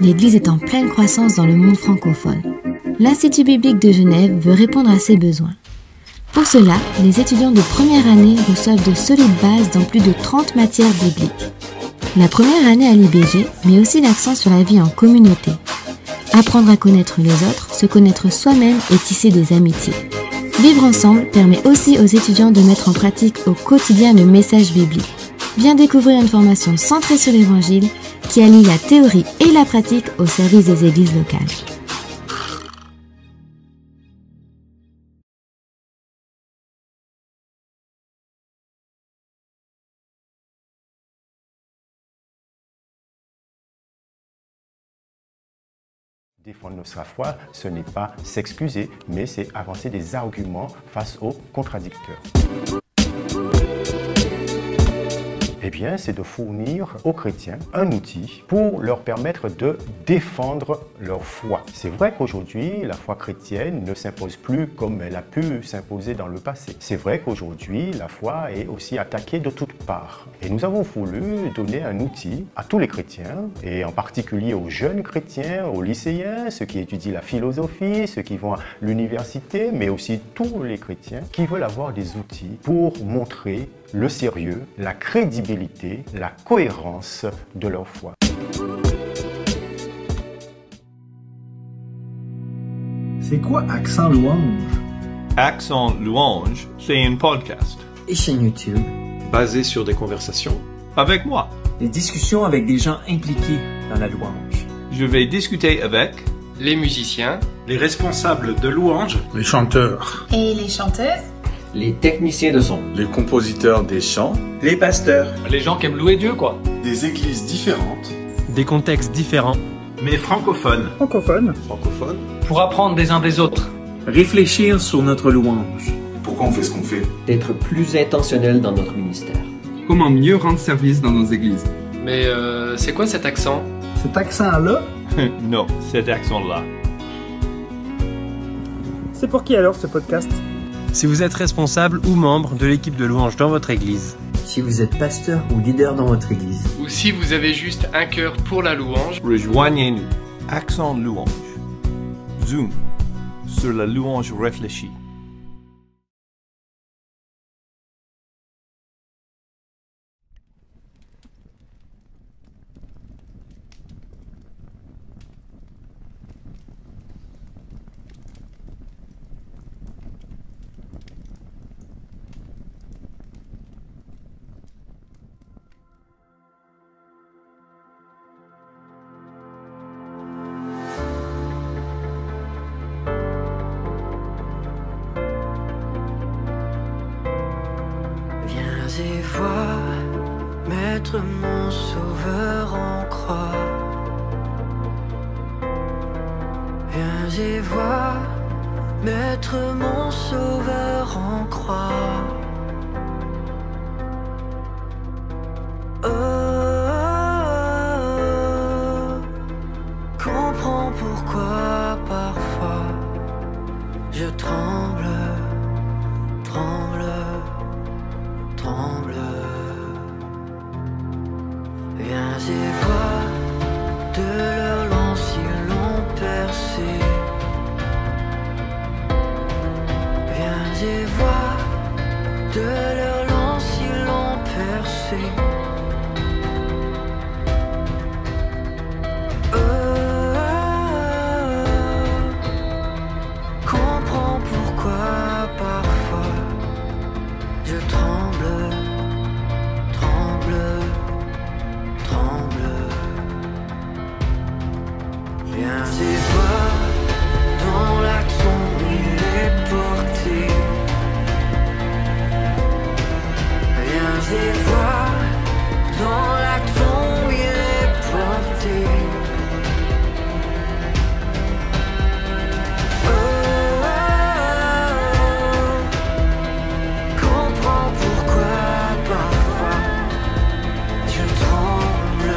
l'Église est en pleine croissance dans le monde francophone. L'Institut biblique de Genève veut répondre à ces besoins. Pour cela, les étudiants de première année reçoivent de solides bases dans plus de 30 matières bibliques. La première année à l'IBG met aussi l'accent sur la vie en communauté. Apprendre à connaître les autres, se connaître soi-même et tisser des amitiés. Vivre ensemble permet aussi aux étudiants de mettre en pratique au quotidien le message biblique. Viens découvrir une formation centrée sur l'Évangile qui allie la théorie et la pratique au service des églises locales. Défendre sa foi, ce n'est pas s'excuser, mais c'est avancer des arguments face aux contradicteurs. Eh bien, c'est de fournir aux chrétiens un outil pour leur permettre de défendre leur foi. C'est vrai qu'aujourd'hui, la foi chrétienne ne s'impose plus comme elle a pu s'imposer dans le passé. C'est vrai qu'aujourd'hui, la foi est aussi attaquée de toutes parts. Et nous avons voulu donner un outil à tous les chrétiens, et en particulier aux jeunes chrétiens, aux lycéens, ceux qui étudient la philosophie, ceux qui vont à l'université, mais aussi tous les chrétiens qui veulent avoir des outils pour montrer le sérieux, la crédibilité, la cohérence de leur foi. C'est quoi Accent Louange? Accent Louange, c'est un podcast. Et chaîne YouTube. Basé sur des conversations. Avec moi. Des discussions avec des gens impliqués dans la louange. Je vais discuter avec les musiciens, les responsables de louange, les chanteurs et les chanteuses, les techniciens de son, les compositeurs des chants, les pasteurs, les gens qui aiment louer Dieu, quoi. des églises différentes, des contextes différents, mais francophones. francophones, pour apprendre des uns des autres. Réfléchir sur notre louange. Pourquoi on fait ce qu'on fait? d'être plus intentionnel dans notre ministère. Comment mieux rendre service dans nos églises. Mais c'est quoi cet accent? Cet accent-là? Non, cet accent-là. C'est pour qui alors ce podcast? Si vous êtes responsable ou membre de l'équipe de louange dans votre église. Si vous êtes pasteur ou leader dans votre église. Ou si vous avez juste un cœur pour la louange. Rejoignez-nous. Accent Louange. Zoom. Sur la louange réfléchie. Et vois mettre mon sauveur en croix. Viens et vois mettre mon sauveur en croix. Oh, comprends pourquoi parfois je tremble. Viens et vois de leurs lances ils l'ont percé. Viens et vois de leurs lances ils l'ont percé. Comprends pourquoi parfois je tremble. Viens et vois dans l'action il est porté. Viens et vois dans l'action il est porté. Comprends pourquoi parfois je tremble.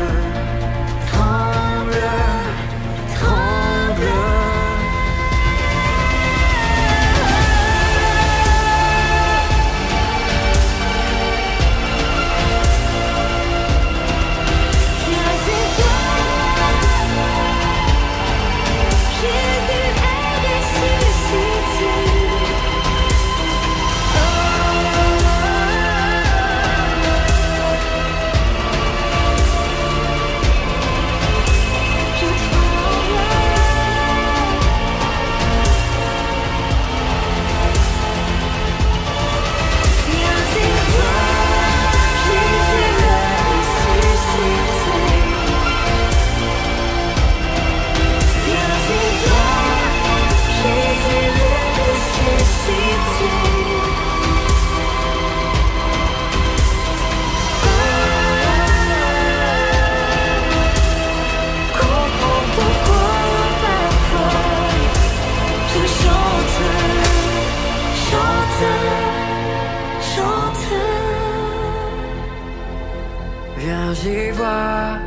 Viens et vois,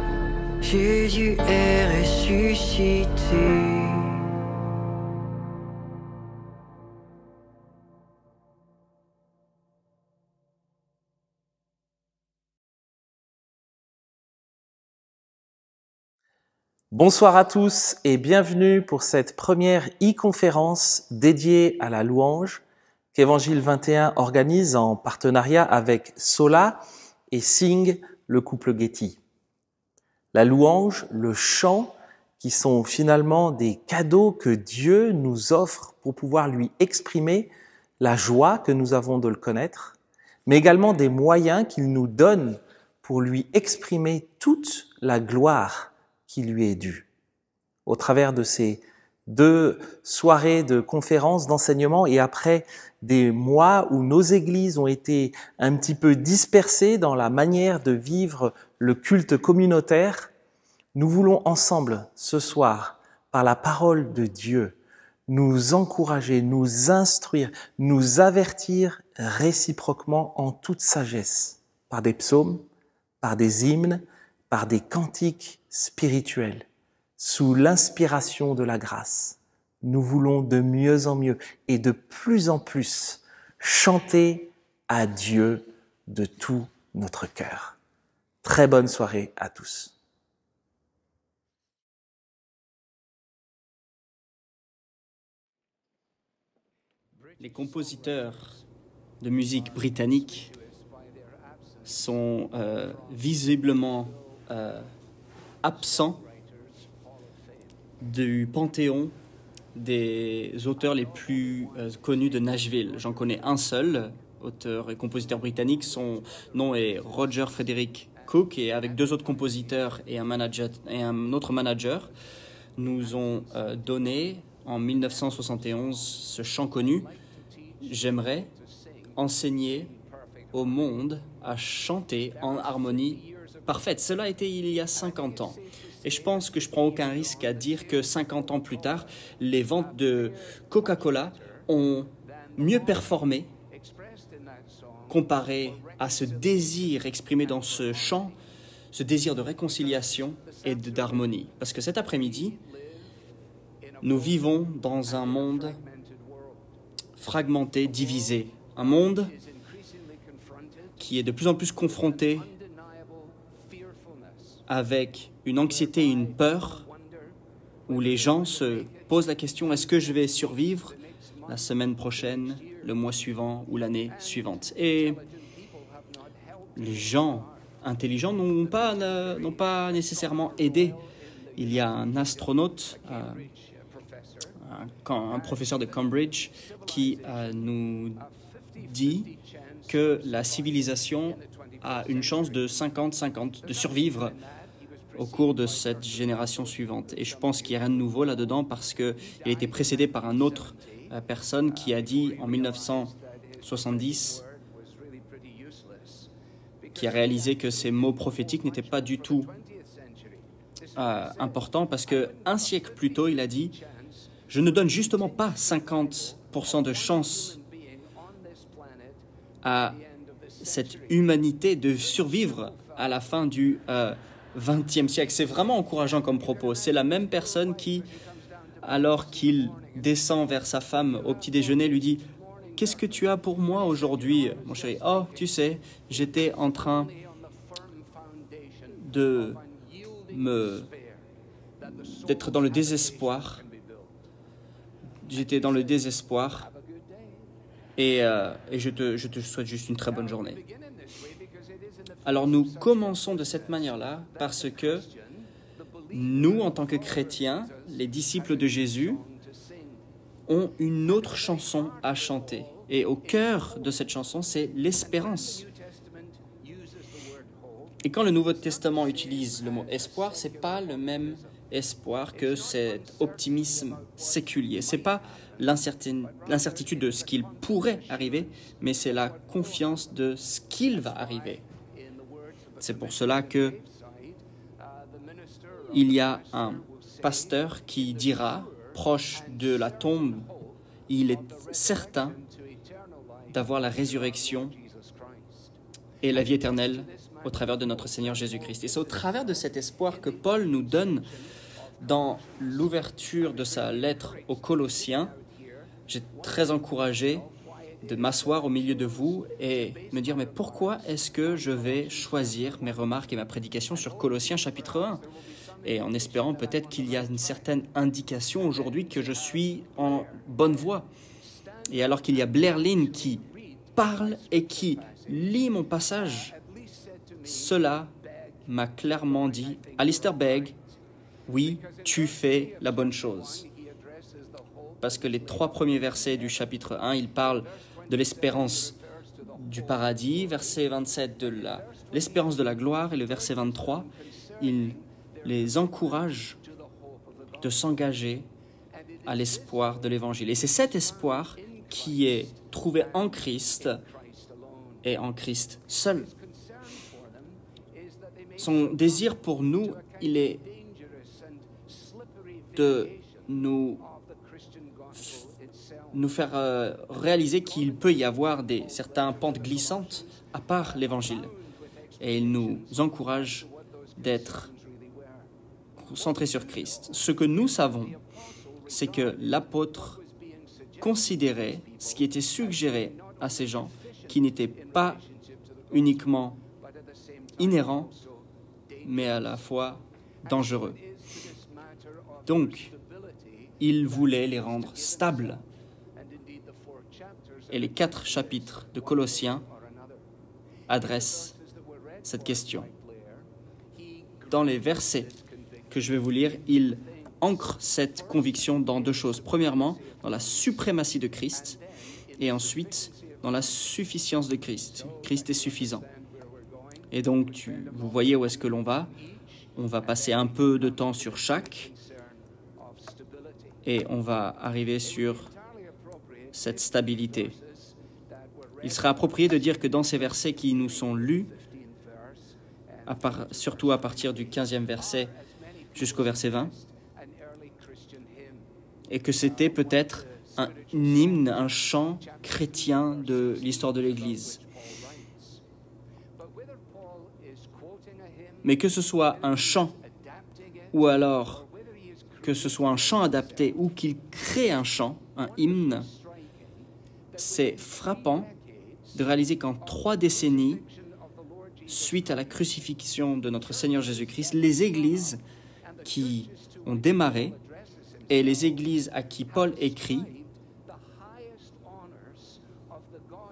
Jésus est ressuscité. Bonsoir à tous et bienvenue pour cette première e-conférence dédiée à la louange qu'Évangile 21 organise en partenariat avec Sola et Sing, le couple Getty. La louange, le chant, qui sont finalement des cadeaux que Dieu nous offre pour pouvoir lui exprimer la joie que nous avons de le connaître, mais également des moyens qu'il nous donne pour lui exprimer toute la gloire qui lui est due. Au travers de ces 2 soirées de conférences, d'enseignement et après des mois où nos églises ont été un petit peu dispersées dans la manière de vivre le culte communautaire, nous voulons ensemble ce soir, par la parole de Dieu, nous encourager, nous instruire, nous avertir réciproquement en toute sagesse, par des psaumes, par des hymnes, par des cantiques spirituels, sous l'inspiration de la grâce. Nous voulons de mieux en mieux et de plus en plus chanter à Dieu de tout notre cœur. Très bonne soirée à tous. Les compositeurs de musique britannique sont visiblement absents du panthéon des auteurs les plus connus de Nashville. J'en connais un seul, auteur et compositeur britannique. Son nom est Roger Frederick Cook, et avec 2 autres compositeurs et un autre manager, nous ont donné en 1971 ce chant connu. J'aimerais enseigner au monde à chanter en harmonie parfaite. Cela a été il y a 50 ans. Et je pense que je prends aucun risque à dire que 50 ans plus tard, les ventes de Coca-Cola ont mieux performé comparé à ce désir exprimé dans ce chant, ce désir de réconciliation et d'harmonie. Parce que cet après-midi, nous vivons dans un monde fragmenté, divisé. Un monde qui est de plus en plus confronté avec une anxiété et une peur, où les gens se posent la question: est-ce que je vais survivre la semaine prochaine, le mois suivant ou l'année suivante? Et les gens intelligents n'ont pas nécessairement aidé. Il y a un astronaute, un professeur de Cambridge, qui nous dit que la civilisation a une chance de 50-50 de survivre au cours de cette génération suivante. Et je pense qu'il n'y a rien de nouveau là-dedans, parce qu'il a été précédé par une autre personne qui a dit en 1970, qui a réalisé que ces mots prophétiques n'étaient pas du tout importants, parce qu'un siècle plus tôt, il a dit: je ne donne justement pas 50% de chance à cette humanité de survivre à la fin du XXe siècle. C'est vraiment encourageant comme propos. C'est la même personne qui, alors qu'il descend vers sa femme au petit déjeuner, lui dit: qu'est-ce que tu as pour moi aujourd'hui, mon chéri? Oh, tu sais, j'étais en train d'être dans le désespoir. J'étais dans le désespoir et je te souhaite juste une très bonne journée. Alors nous commençons de cette manière-là parce que nous, en tant que chrétiens, les disciples de Jésus, ont une autre chanson à chanter. Et au cœur de cette chanson, c'est l'espérance. Et quand le Nouveau Testament utilise le mot espoir, ce n'est pas le même espoir que cet optimisme séculier. Ce n'est pas l'incertitude de ce qu'il pourrait arriver, mais c'est la confiance de ce qu'il va arriver. C'est pour cela que il y a un pasteur qui dira, proche de la tombe, il est certain d'avoir la résurrection et la vie éternelle au travers de notre Seigneur Jésus-Christ. Et c'est au travers de cet espoir que Paul nous donne dans l'ouverture de sa lettre aux Colossiens. J'ai très encouragé de m'asseoir au milieu de vous et me dire, mais pourquoi est-ce que je vais choisir mes remarques et ma prédication sur Colossiens chapitre 1 ? Et en espérant peut-être qu'il y a une certaine indication aujourd'hui que je suis en bonne voie. Et alors qu'il y a Blair Lynn qui parle et qui lit mon passage, cela m'a clairement dit, Alistair Begg, oui, tu fais la bonne chose. Parce que les 3 premiers versets du chapitre 1, il parle de l'espérance du paradis, verset 27 de l'espérance de la gloire, et le verset 23, il les encourage de s'engager à l'espoir de l'Évangile. Et c'est cet espoir qui est trouvé en Christ et en Christ seul. Son désir pour nous, il est de nous faire réaliser qu'il peut y avoir certaines pentes glissantes à part l'Évangile. Et il nous encourage d'être concentrés sur Christ. Ce que nous savons, c'est que l'apôtre considérait ce qui était suggéré à ces gens qui n'était pas uniquement inhérent, mais à la fois dangereux. Donc, il voulait les rendre stables. Et les 4 chapitres de Colossiens adressent cette question. Dans les versets que je vais vous lire, il ancre cette conviction dans 2 choses. Premièrement, dans la suprématie de Christ, et ensuite, dans la suffisance de Christ. Christ est suffisant. Et donc, vous voyez où est-ce que l'on va. On va passer un peu de temps sur chaque, et on va arriver sur cette stabilité. Il serait approprié de dire que dans ces versets qui nous sont lus, surtout à partir du 15e verset jusqu'au verset 20, et que c'était peut-être un hymne, un chant chrétien de l'histoire de l'Église. Mais que ce soit un chant, ou alors que ce soit un chant adapté, ou qu'il crée un chant, un hymne, c'est frappant de réaliser qu'en 3 décennies, suite à la crucifixion de notre Seigneur Jésus-Christ, les églises qui ont démarré et les églises à qui Paul écrit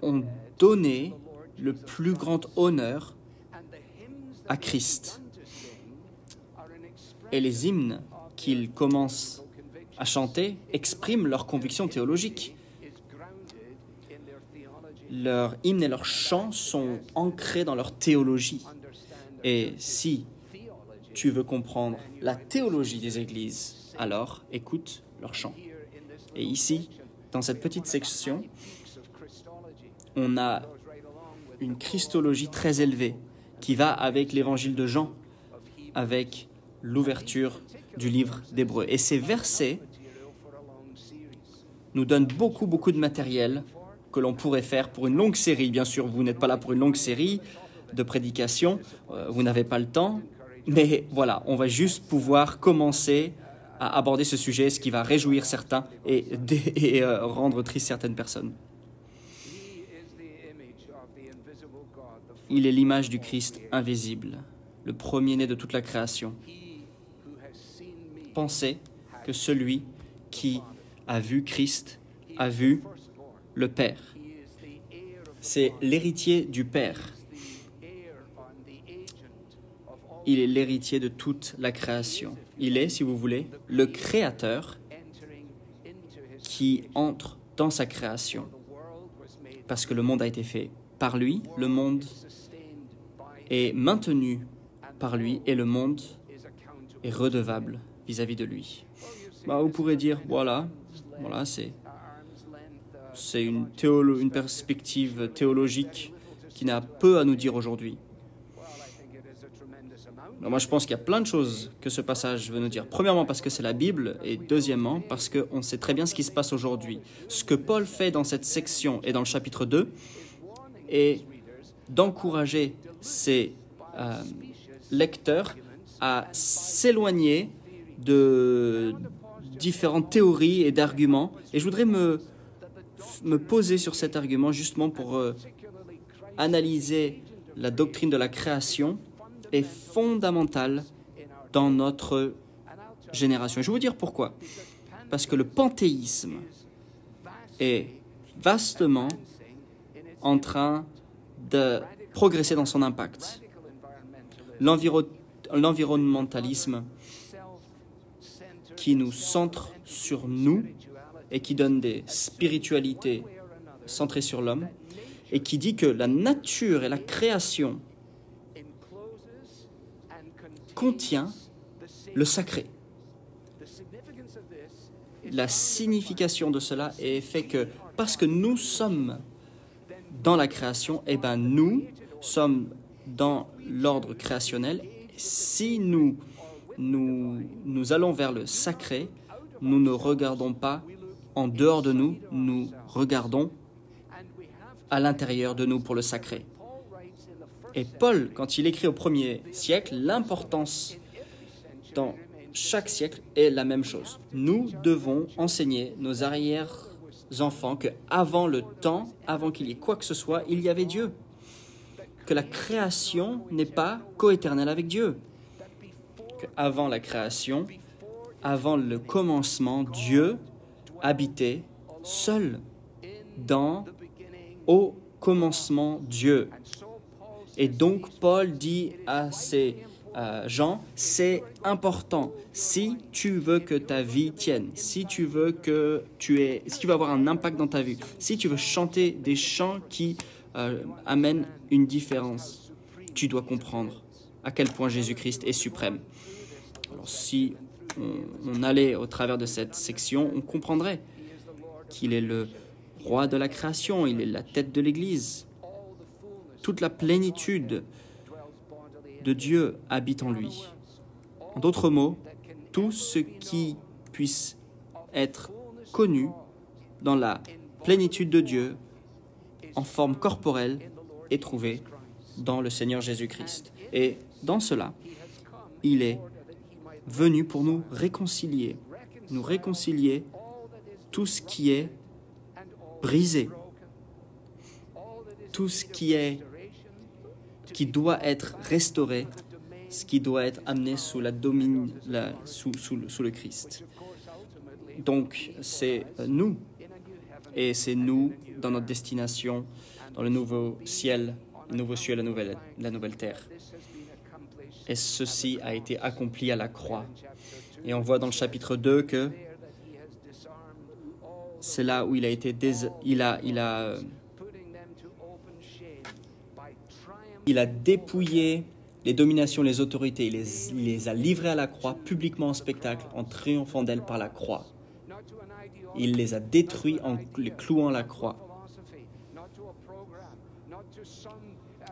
ont donné le plus grand honneur à Christ. Et les hymnes qu'ils commencent à chanter expriment leur conviction théologique. Leurs hymnes et leurs chants sont ancrés dans leur théologie. Et si tu veux comprendre la théologie des églises, alors écoute leurs chants. Et ici, dans cette petite section, on a une christologie très élevée qui va avec l'évangile de Jean, avec l'ouverture du livre d'Hébreux. Et ces versets nous donnent beaucoup de matériel que l'on pourrait faire pour une longue série. Bien sûr, vous n'êtes pas là pour une longue série de prédications, vous n'avez pas le temps, mais voilà, on va juste pouvoir commencer à aborder ce sujet, ce qui va réjouir certains et rendre triste certaines personnes. Il est l'image du Christ invisible, le premier-né de toute la création. Pensez que celui qui a vu Christ a vu le Père. C'est l'héritier du Père. Il est l'héritier de toute la création. Il est, si vous voulez, le créateur qui entre dans sa création. Parce que le monde a été fait par lui, le monde est maintenu par lui et le monde est redevable vis-à-vis de lui. Vous pourrez dire, voilà, c'est une perspective théologique qui n'a peu à nous dire aujourd'hui. Moi, je pense qu'il y a plein de choses que ce passage veut nous dire. Premièrement, parce que c'est la Bible, et deuxièmement, parce qu'on sait très bien ce qui se passe aujourd'hui. Ce que Paul fait dans cette section et dans le chapitre 2 est d'encourager ses lecteurs à s'éloigner de différentes théories et d'arguments. Et je voudrais me poser sur cet argument justement pour analyser la doctrine de la création est fondamentale dans notre génération. Je vais vous dire pourquoi. Parce que le panthéisme est vastement en train de progresser dans son impact. L'environnementalisme qui nous centre sur nous et qui donne des spiritualités centrées sur l'homme et qui dit que la nature et la création contient le sacré. La signification de cela est fait que parce que nous sommes dans la création, eh ben nous sommes dans l'ordre créationnel. Si nous allons vers le sacré, nous ne regardons pas en dehors de nous, nous regardons à l'intérieur de nous pour le sacré. Et Paul, quand il écrit au 1er siècle, l'importance dans chaque siècle est la même chose. Nous devons enseigner nos arrière-enfants qu'avant le temps, avant qu'il y ait quoi que ce soit, il y avait Dieu. Que la création n'est pas coéternelle avec Dieu. Qu'avant la création, avant le commencement, Dieu habitait seul au commencement Dieu. Et donc Paul dit à ces gens, c'est important. Si tu veux que ta vie tienne, si tu veux avoir un impact dans ta vie, si tu veux chanter des chants qui amènent une différence, tu dois comprendre à quel point Jésus-Christ est suprême. Alors si on allait au travers de cette section, on comprendrait qu'il est le roi de la création, il est la tête de l'Église. Toute la plénitude de Dieu habite en lui. En d'autres mots, tout ce qui puisse être connu dans la plénitude de Dieu en forme corporelle est trouvé dans le Seigneur Jésus-Christ. Et dans cela, il est venu pour nous réconcilier tout ce qui est brisé, tout ce qui doit être restauré, ce qui doit être amené sous le Christ. Donc, c'est nous, et c'est nous dans notre destination, dans le nouveau ciel, la nouvelle terre. Et ceci a été accompli à la croix. Et on voit dans le chapitre 2 que c'est là où il a dépouillé les dominations, les autorités, il les a livrées à la croix, publiquement en spectacle, en triomphant d'elles par la croix. Il les a détruits en les clouant à la croix.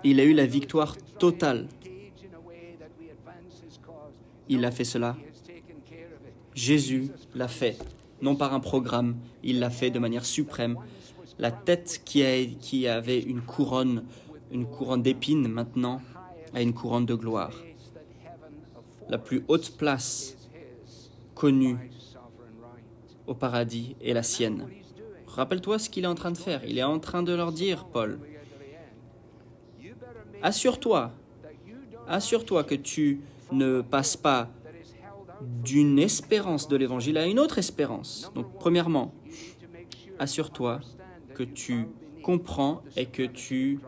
Il a eu la victoire totale. Il a fait cela. Jésus l'a fait, non par un programme, il l'a fait de manière suprême. La tête qui avait une couronne d'épines maintenant a une couronne de gloire. La plus haute place connue au paradis est la sienne. Rappelle-toi ce qu'il est en train de faire. Il est en train de leur dire, Paul, assure-toi que tu ne passes pas d'une espérance de l'évangile à une autre espérance. Donc, premièrement, assure-toi que tu comprends et que tu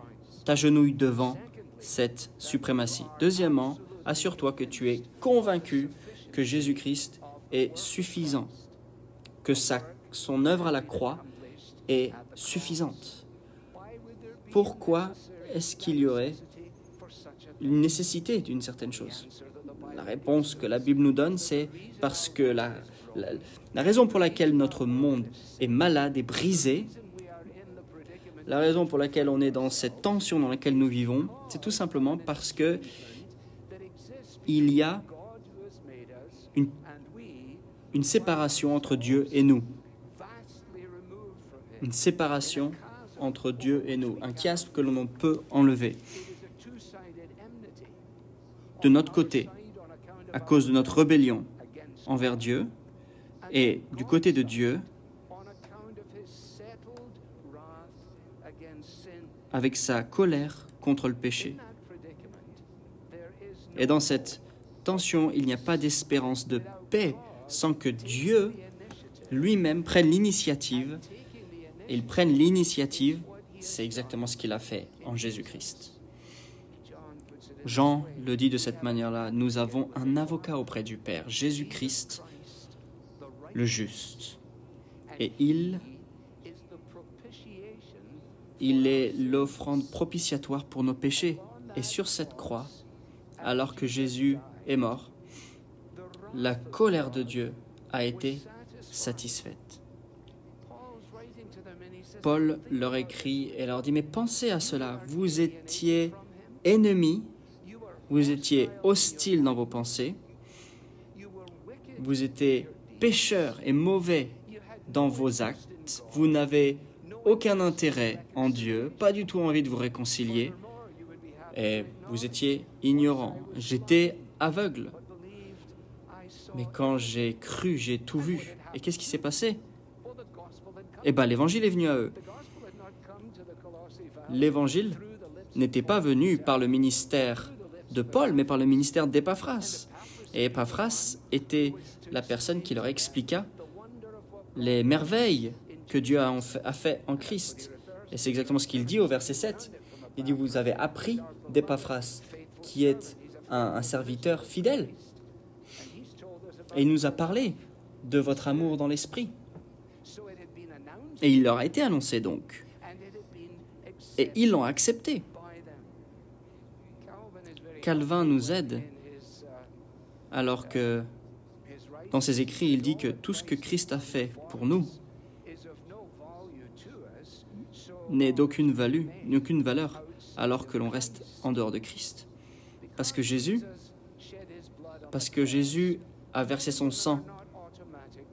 t'agenouilles devant cette suprématie. Deuxièmement, assure-toi que tu es convaincu que Jésus-Christ est suffisant, que son œuvre à la croix est suffisante. Pourquoi est-ce qu'il y aurait une nécessité d'une certaine chose? La réponse que la Bible nous donne, c'est parce que la raison pour laquelle notre monde est malade et brisé, la raison pour laquelle on est dans cette tension dans laquelle nous vivons, c'est tout simplement parce que il y a une séparation entre Dieu et nous. Une séparation entre Dieu et nous, un chiasme que l'on peut enlever. De notre côté, à cause de notre rébellion envers Dieu, et du côté de Dieu, avec sa colère contre le péché. Et dans cette tension, il n'y a pas d'espérance de paix sans que Dieu lui-même prenne l'initiative. Et il prenne l'initiative, c'est exactement ce qu'il a fait en Jésus-Christ. Jean le dit de cette manière-là, nous avons un avocat auprès du Père, Jésus-Christ, le juste. Et il est l'offrande propitiatoire pour nos péchés. Et sur cette croix, alors que Jésus est mort, la colère de Dieu a été satisfaite. Paul leur écrit et leur dit, mais pensez à cela, vous étiez ennemis, vous étiez hostiles dans vos pensées, vous étiez pécheurs et mauvais dans vos actes, vous n'avez aucun intérêt en Dieu, pas du tout envie de vous réconcilier, et vous étiez ignorants. J'étais aveugle. Mais quand j'ai cru, j'ai tout vu. Et qu'est-ce qui s'est passé? Eh bien, l'évangile est venu à eux. L'évangile n'était pas venu par le ministère de Paul, mais par le ministère d'Épaphras. Et Épaphras était la personne qui leur expliqua les merveilles que Dieu a fait en Christ. Et c'est exactement ce qu'il dit au verset 7. Il dit, vous avez appris d'Épaphras, qui est un serviteur fidèle. Et il nous a parlé de votre amour dans l'esprit. Et il leur a été annoncé donc. Et ils l'ont accepté. Calvin nous aide, alors que dans ses écrits, il dit que tout ce que Christ a fait pour nous n'est d'aucune valeur, alors que l'on reste en dehors de Christ. Parce que Jésus a versé son sang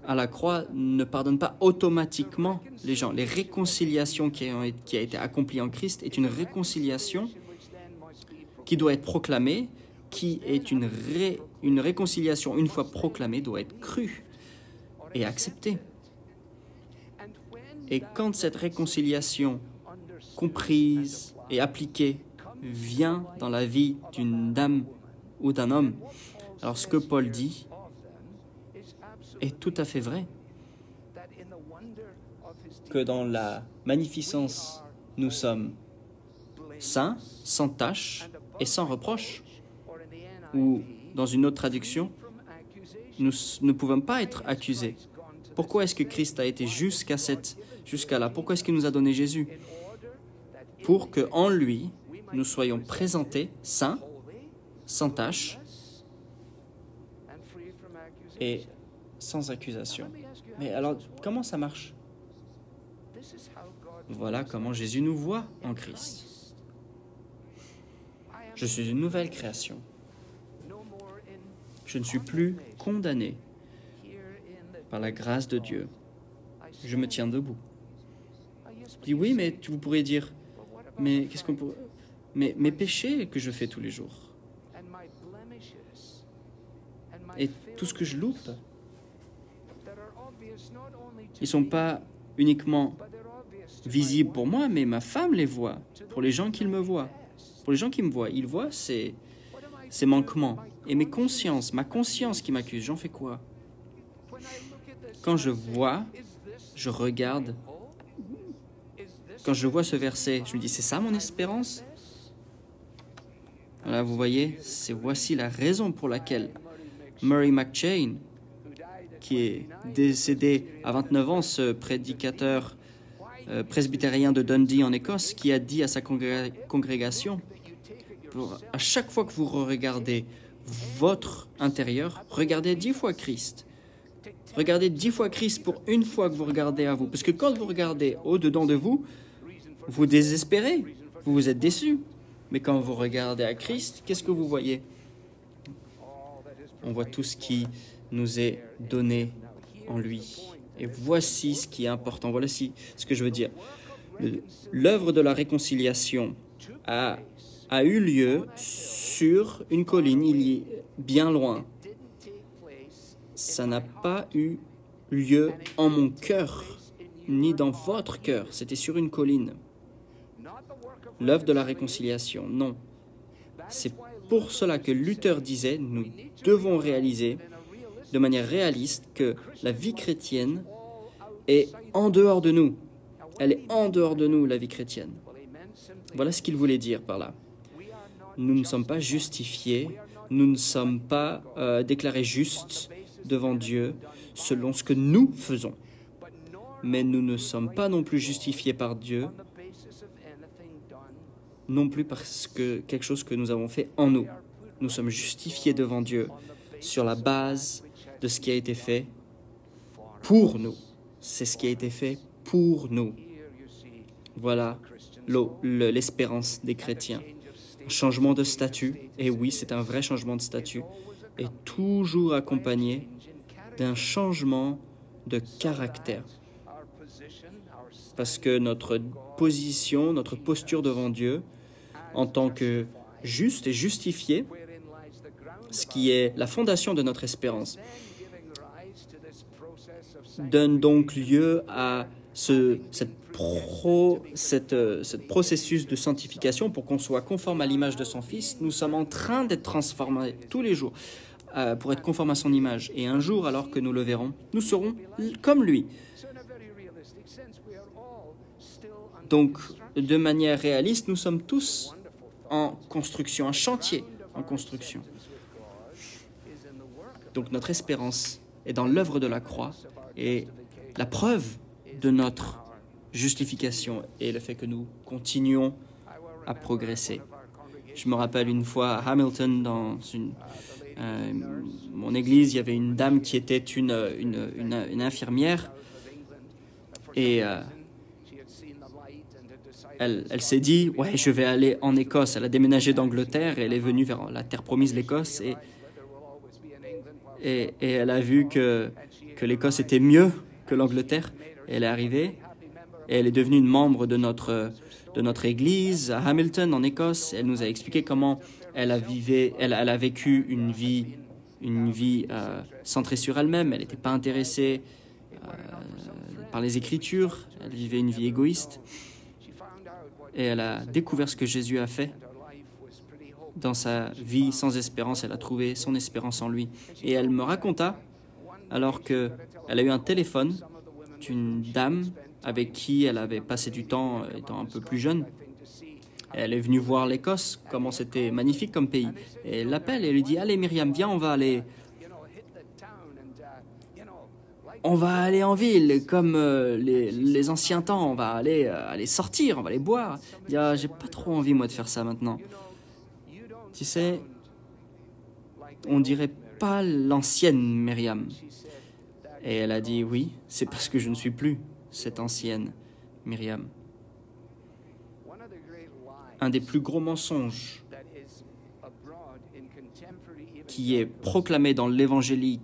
à la croix, ne pardonne pas automatiquement les gens. Les réconciliations qui a été accomplie en Christ est une réconciliation qui doit être proclamée, qui est une réconciliation, une fois proclamée, doit être crue et acceptée. Et quand cette réconciliation comprise et appliquée vient dans la vie d'une dame ou d'un homme, alors ce que Paul dit est tout à fait vrai. Que dans la magnificence, nous sommes saints, sans tache et sans reproche. Ou, dans une autre traduction, nous ne pouvons pas être accusés. Pourquoi est-ce que Christ a été jusqu'à là? Pourquoi est-ce qu'il nous a donné Jésus? Pour qu'en lui, nous soyons présentés saints, sans tache et sans accusation. Mais alors, comment ça marche? Voilà comment Jésus nous voit en Christ. Je suis une nouvelle création. Je ne suis plus condamné par la grâce de Dieu. Je me tiens debout. Je dis oui, mais vous pourrez dire, mais qu'est-ce qu'on pourrait... Mais mes péchés que je fais tous les jours. Et tout ce que je loupe, ils ne sont pas uniquement visibles pour moi, mais ma femme les voit, pour les gens qui me voient. Pour les gens qui me voient, ils voient ces manquements. Et ma conscience qui m'accuse, j'en fais quoi? Quand je vois, je regarde. Quand je vois ce verset, je me dis, c'est ça mon espérance? Là, vous voyez, voici la raison pour laquelle Murray McCheyne, qui est décédé à 29 ans, ce prédicateur presbytérien de Dundee en Écosse, qui a dit à sa congrégation, à chaque fois que vous regardez votre intérieur, regardez 10 fois Christ. Regardez 10 fois Christ pour une fois que vous regardez à vous. Parce que quand vous regardez au-dedans de vous, vous désespérez, vous vous êtes déçus. Mais quand vous regardez à Christ, qu'est-ce que vous voyez? On voit tout ce qui nous est donné en lui. Et voici ce qui est important. Voici ce que je veux dire. L'œuvre de la réconciliation a eu lieu sur une colline, il y est bien loin. Ça n'a pas eu lieu en mon cœur, ni dans votre cœur. C'était sur une colline. L'œuvre de la réconciliation, non. C'est pour cela que Luther disait, nous devons réaliser de manière réaliste que la vie chrétienne est en dehors de nous. Elle est en dehors de nous, la vie chrétienne. Voilà ce qu'il voulait dire par là. Nous ne sommes pas justifiés, nous ne sommes pas déclarés justes devant Dieu selon ce que nous faisons. Mais nous ne sommes pas non plus justifiés par Dieu, non plus parce que quelque chose que nous avons fait en nous. Nous sommes justifiés devant Dieu sur la base de ce qui a été fait pour nous. C'est ce qui a été fait pour nous. Voilà l'espérance des chrétiens. Un changement de statut, et oui, c'est un vrai changement de statut, est toujours accompagné d'un changement de caractère. Parce que notre position, notre posture devant Dieu, en tant que juste et justifié, ce qui est la fondation de notre espérance, donne donc lieu à ce processus de sanctification pour qu'on soit conforme à l'image de son Fils. Nous sommes en train d'être transformés tous les jours pour être conformes à son image. Et un jour, alors que nous le verrons, nous serons comme lui. Donc, de manière réaliste, nous sommes tous en construction, un chantier en construction. Donc, notre espérance est dans l'œuvre de la croix et la preuve de notre justification et le fait que nous continuons à progresser. Je me rappelle une fois à Hamilton, dans mon église, il y avait une dame qui était une infirmière et elle s'est dit « Ouais, je vais aller en Écosse ». Elle a déménagé d'Angleterre et elle est venue vers la terre promise, l'Écosse, et elle a vu que l'Écosse était mieux que l'Angleterre. Elle est arrivée et elle est devenue une membre de notre église à Hamilton, en Écosse. Elle nous a expliqué comment elle a vécu une vie centrée sur elle-même. Elle n'était pas intéressée par les Écritures. Elle vivait une vie égoïste. Et elle a découvert ce que Jésus a fait dans sa vie sans espérance. Elle a trouvé son espérance en lui. Et elle me raconta, alors qu'elle a eu un téléphone d'une dame avec qui elle avait passé du temps étant un peu plus jeune. Elle est venue voir l'Écosse, comment c'était magnifique comme pays. Et elle l'appelle et lui dit « Allez Myriam, viens, on va aller en ville, comme les anciens temps, on va aller sortir, on va aller boire. » Il dit « Ah, j'ai pas trop envie, moi, de faire ça maintenant. Tu sais, on dirait pas l'ancienne Myriam. » Et elle a dit « Oui, c'est parce que je ne suis plus cette ancienne Myriam. » Un des plus gros mensonges qui est proclamé dans l'évangélique,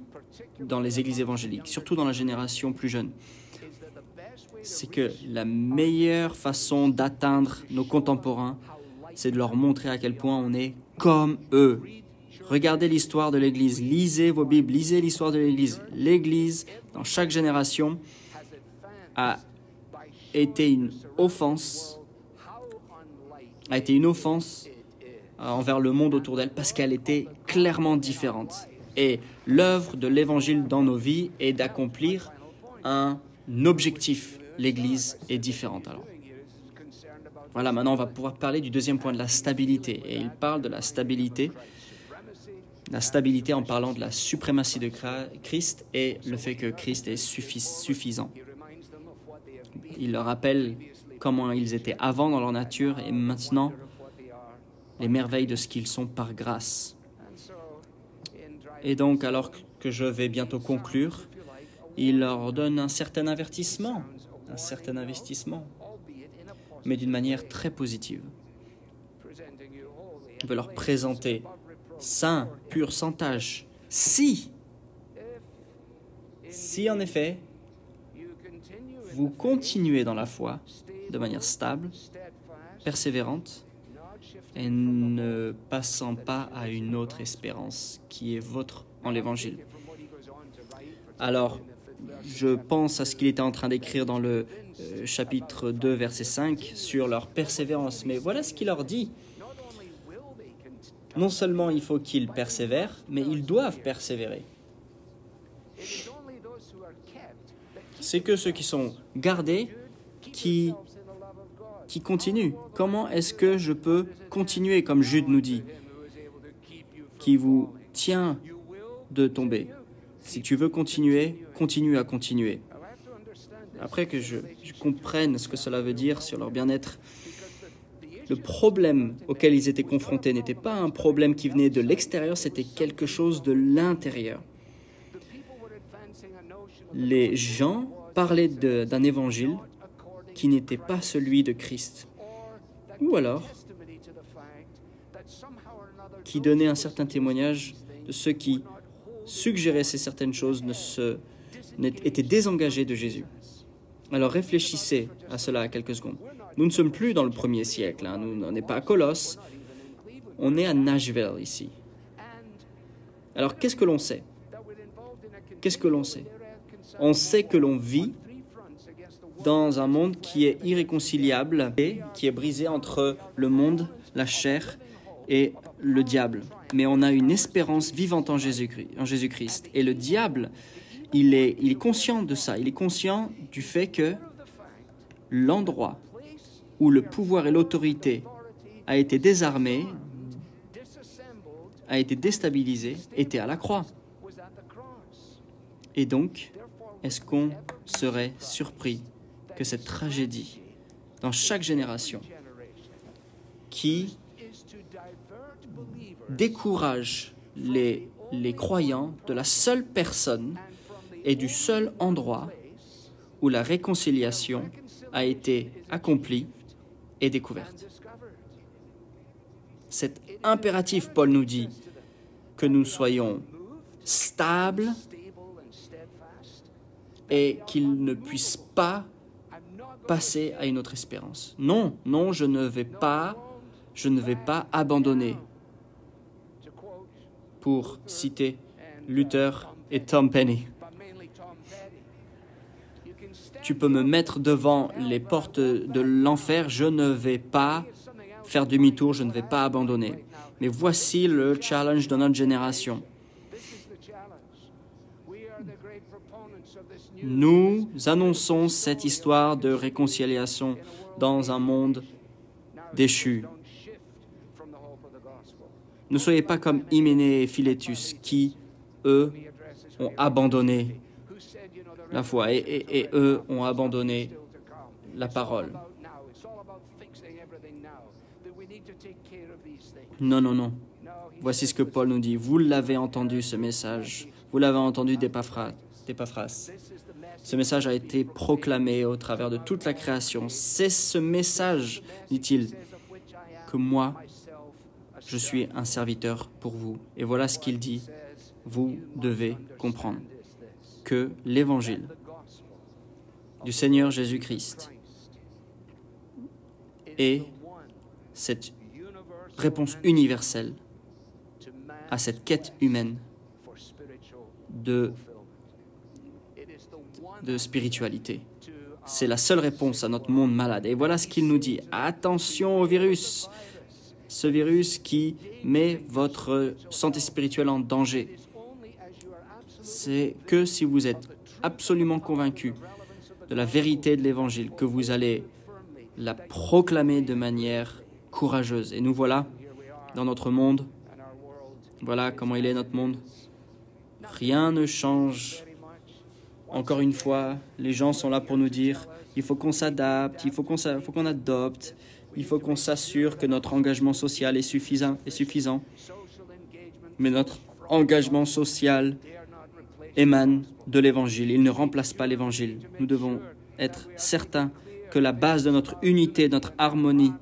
dans les églises évangéliques, surtout dans la génération plus jeune, c'est que la meilleure façon d'atteindre nos contemporains, c'est de leur montrer à quel point on est comme eux. Regardez l'histoire de l'Église, lisez vos Bibles, lisez l'histoire de l'Église. L'Église, dans chaque génération, a été une offense envers le monde autour d'elle parce qu'elle était clairement différente. Et l'œuvre de l'Évangile dans nos vies est d'accomplir un objectif. L'Église est différente. Alors, voilà, maintenant on va pouvoir parler du deuxième point, de la stabilité. Et il parle de la stabilité en parlant de la suprématie de Christ et le fait que Christ est suffisant. Il leur rappelle comment ils étaient avant dans leur nature et maintenant les merveilles de ce qu'ils sont par grâce. Et donc, alors que je vais bientôt conclure, il leur donne un certain investissement, mais d'une manière très positive. Il veut leur présenter saint, pur, sans tache, si en effet, vous continuez dans la foi, de manière stable, persévérante, et ne passant pas à une autre espérance qui est votre en l'Évangile. Alors, je pense à ce qu'il était en train d'écrire dans le chapitre 2, verset 5, sur leur persévérance. Mais voilà ce qu'il leur dit. Non seulement il faut qu'ils persévèrent, mais ils doivent persévérer. C'est que ceux qui sont gardés, qui continuent. Comment est-ce que je peux continuer, comme Jude nous dit, qui vous tient de tomber? Si tu veux continuer, continue à continuer. Après que je comprenne ce que cela veut dire sur leur bien-être, le problème auquel ils étaient confrontés n'était pas un problème qui venait de l'extérieur, c'était quelque chose de l'intérieur. Les gens parlaient d'un évangile qui n'était pas celui de Christ. Ou alors, qui donnait un certain témoignage de ceux qui suggéraient ces certaines choses étaient désengagés de Jésus. Alors réfléchissez à cela à quelques secondes. Nous ne sommes plus dans le 1er siècle, on n'est pas à Colosse, on est à Nashville ici. Alors qu'est-ce que l'on sait? Qu'est-ce que l'on sait? On sait que l'on vit dans un monde qui est irréconciliable et qui est brisé entre le monde, la chair et le diable. Mais on a une espérance vivante en Jésus-Christ. Et le diable, il est conscient de ça. Il est conscient du fait que l'endroit où le pouvoir et l'autorité a été désarmé, a été déstabilisé, était à la croix. Et donc, est-ce qu'on serait surpris que cette tragédie, dans chaque génération, qui décourage les croyants de la seule personne et du seul endroit où la réconciliation a été accomplie et découverte. C'est impératif, Paul nous dit, que nous soyons stables et qu'il ne puisse pas passer à une autre espérance. Non, je ne vais pas abandonner. Pour citer Luther et Tom Penny. Tu peux me mettre devant les portes de l'enfer, je ne vais pas faire demi-tour, je ne vais pas abandonner. Mais voici le challenge de notre génération. Nous annonçons cette histoire de réconciliation dans un monde déchu. Ne soyez pas comme Hyménée et Philétus qui, eux, ont abandonné la foi et eux ont abandonné la parole. Non. Voici ce que Paul nous dit. Vous l'avez entendu, ce message. Vous l'avez entendu d'Épaphras. Ce message a été proclamé au travers de toute la création. C'est ce message, dit-il, que moi, je suis un serviteur pour vous. Et voilà ce qu'il dit. Vous devez comprendre que l'évangile du Seigneur Jésus-Christ est cette réponse universelle à cette quête humaine de spiritualité. C'est la seule réponse à notre monde malade. Et voilà ce qu'il nous dit. Attention au virus. Ce virus qui met votre santé spirituelle en danger. C'est que si vous êtes absolument convaincu de la vérité de l'Évangile, que vous allez la proclamer de manière courageuse. Et nous voilà dans notre monde. Voilà comment il est notre monde. Rien ne change. Encore une fois, les gens sont là pour nous dire il faut qu'on s'adapte, il faut qu'on adopte, il faut qu'on s'assure que notre engagement social est suffisant. Mais notre engagement social émane de l'Évangile. Il ne remplace pas l'Évangile. Nous devons être certains que la base de notre unité, de notre harmonie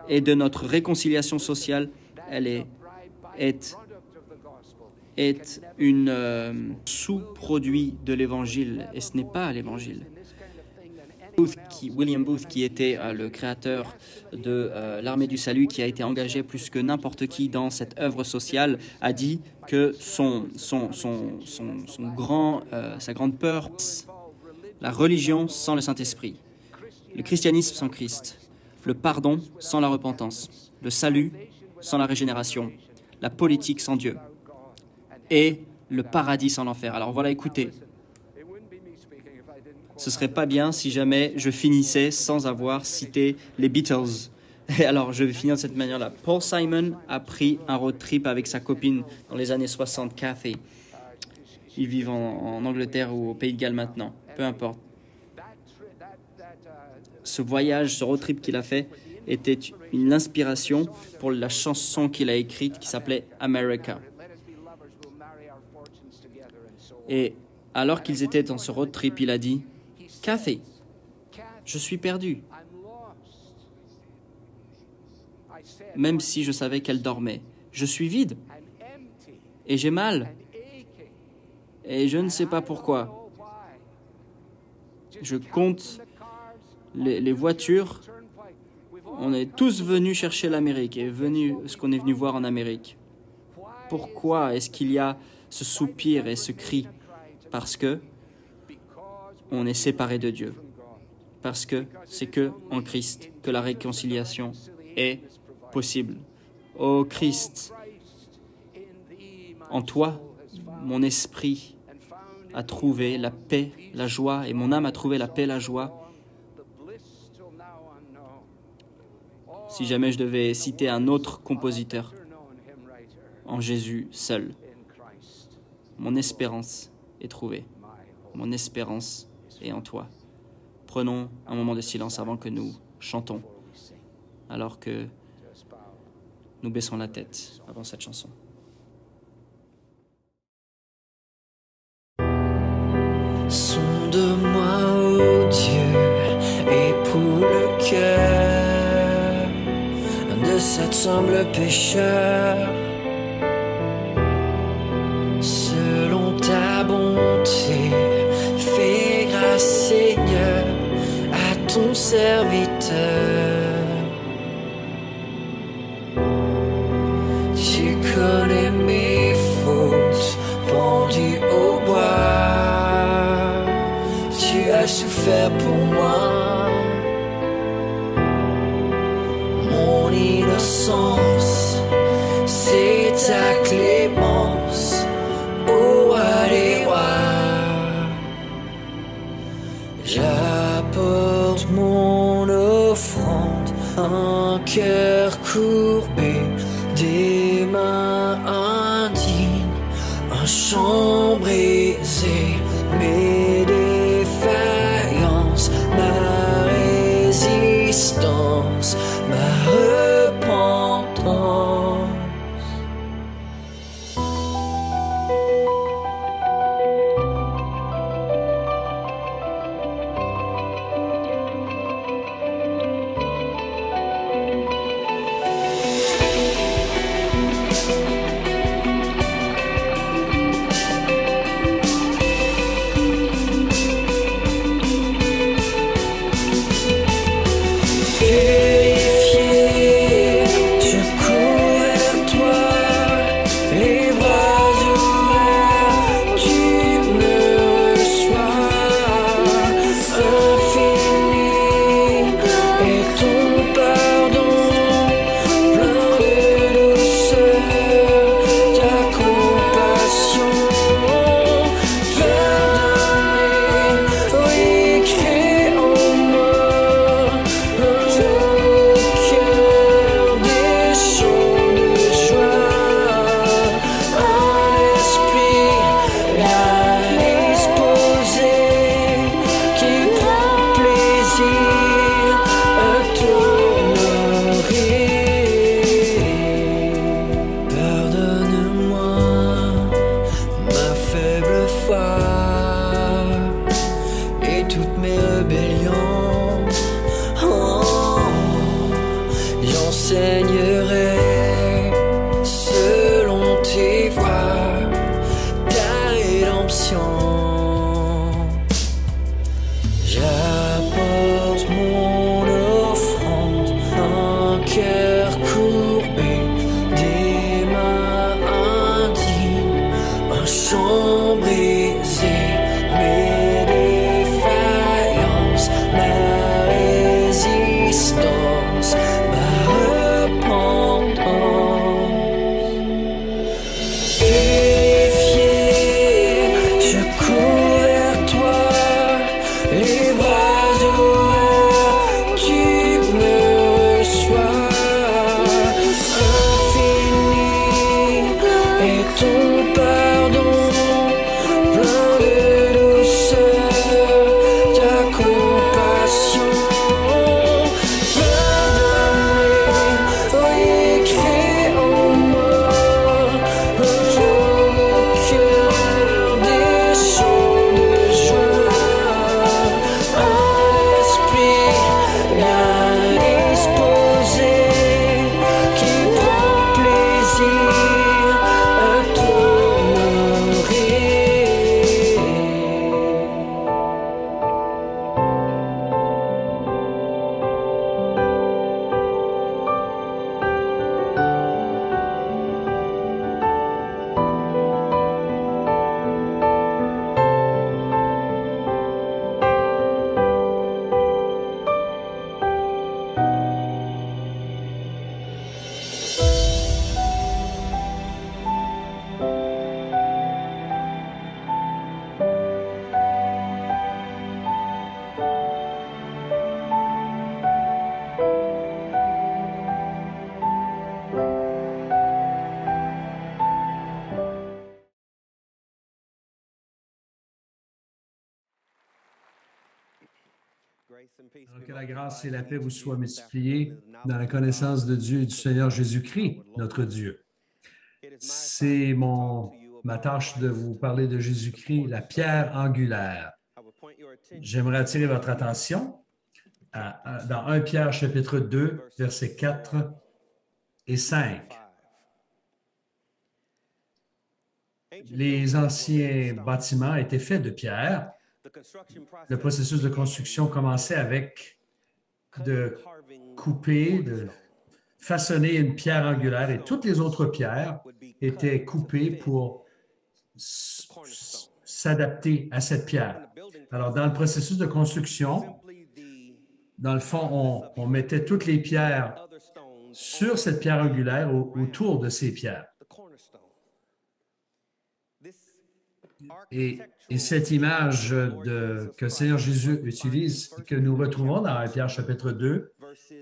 et de notre réconciliation sociale, elle est une sous-produit de l'Évangile, et ce n'est pas l'Évangile. William Booth, qui était le créateur de l'armée du salut, qui a été engagé plus que n'importe qui dans cette œuvre sociale, a dit que sa grande peur, la religion sans le Saint-Esprit, le christianisme sans Christ, le pardon sans la repentance, le salut sans la régénération, la politique sans Dieu et le paradis sans l'enfer. Alors voilà, écoutez. Ce serait pas bien si jamais je finissais sans avoir cité les Beatles. Et alors, je vais finir de cette manière-là. Paul Simon a pris un road trip avec sa copine dans les années 60, Cathy. Ils vivent en Angleterre ou au Pays de Galles maintenant, peu importe. Ce voyage, ce road trip qu'il a fait, était une inspiration pour la chanson qu'il a écrite qui s'appelait America. Et alors qu'ils étaient dans ce road trip, il a dit: Cathy, je suis perdu. Même si je savais qu'elle dormait, je suis vide et j'ai mal. Et je ne sais pas pourquoi. Je compte les voitures. On est tous venus chercher l'Amérique et ce qu'on est venu voir en Amérique. Pourquoi est-ce qu'il y a ce soupir et ce cri? Parce que on est séparé de Dieu. Parce que c'est que en Christ que la réconciliation est possible. Ô Christ, en toi, mon esprit a trouvé la paix, la joie, et mon âme a trouvé la paix, la joie. Si jamais je devais citer un autre compositeur, en Jésus seul, mon espérance est trouvée. Mon espérance est en toi. Prenons un moment de silence avant que nous chantons, alors que nous baissons la tête avant cette chanson. Sonde-moi, ô Dieu, et pour le cœur de cet humble pécheur, selon ta bonté, fais grâce, Seigneur, à ton serviteur. Tu connais mes fautes, pendues au bois. Tu as souffert pour moi. Mon innocence, c'est ta clémence, ô roi des rois. J'apporte mon offrande, un cœur courbé, des mains indignes, un chant brisé, mes défaillances, ma résistance, ma repentance. ton pardon, plein de douceur, ta compassion. Alors que la grâce et la paix vous soient multipliées dans la connaissance de Dieu et du Seigneur Jésus-Christ, notre Dieu. C'est ma tâche de vous parler de Jésus-Christ, la pierre angulaire. J'aimerais attirer votre attention dans 1 Pierre chapitre 2, versets 4 et 5. Les anciens bâtiments étaient faits de pierre. Le processus de construction commençait avec de couper, de façonner une pierre angulaire et toutes les autres pierres étaient coupées pour s'adapter à cette pierre. Alors, dans le processus de construction, dans le fond, on mettait toutes les pierres sur cette pierre angulaire autour de ces pierres. Et cette image que le Seigneur Jésus utilise, que nous retrouvons dans 1 Pierre chapitre 2,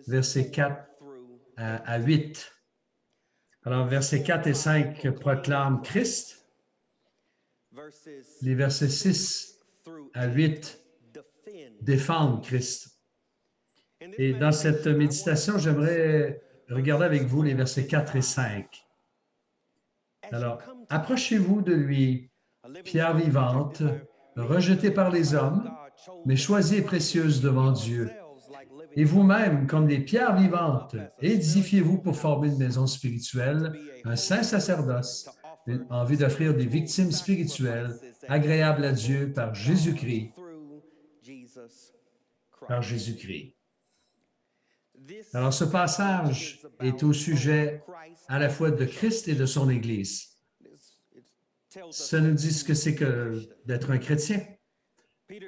versets 4 à 8. Alors, versets 4 et 5 proclament Christ. Les versets 6 à 8 défendent Christ. Et dans cette méditation, j'aimerais regarder avec vous les versets 4 et 5. Alors, approchez-vous de lui, pierre vivante, rejetée par les hommes, mais choisie et précieuse devant Dieu. Et vous-même, comme des pierres vivantes, édifiez-vous pour former une maison spirituelle, un saint sacerdoce, en vue d'offrir des victimes spirituelles agréables à Dieu par Jésus-Christ. Par Jésus-Christ. Alors, ce passage est au sujet à la fois de Christ et de son Église. Ça nous dit ce que c'est que d'être un chrétien.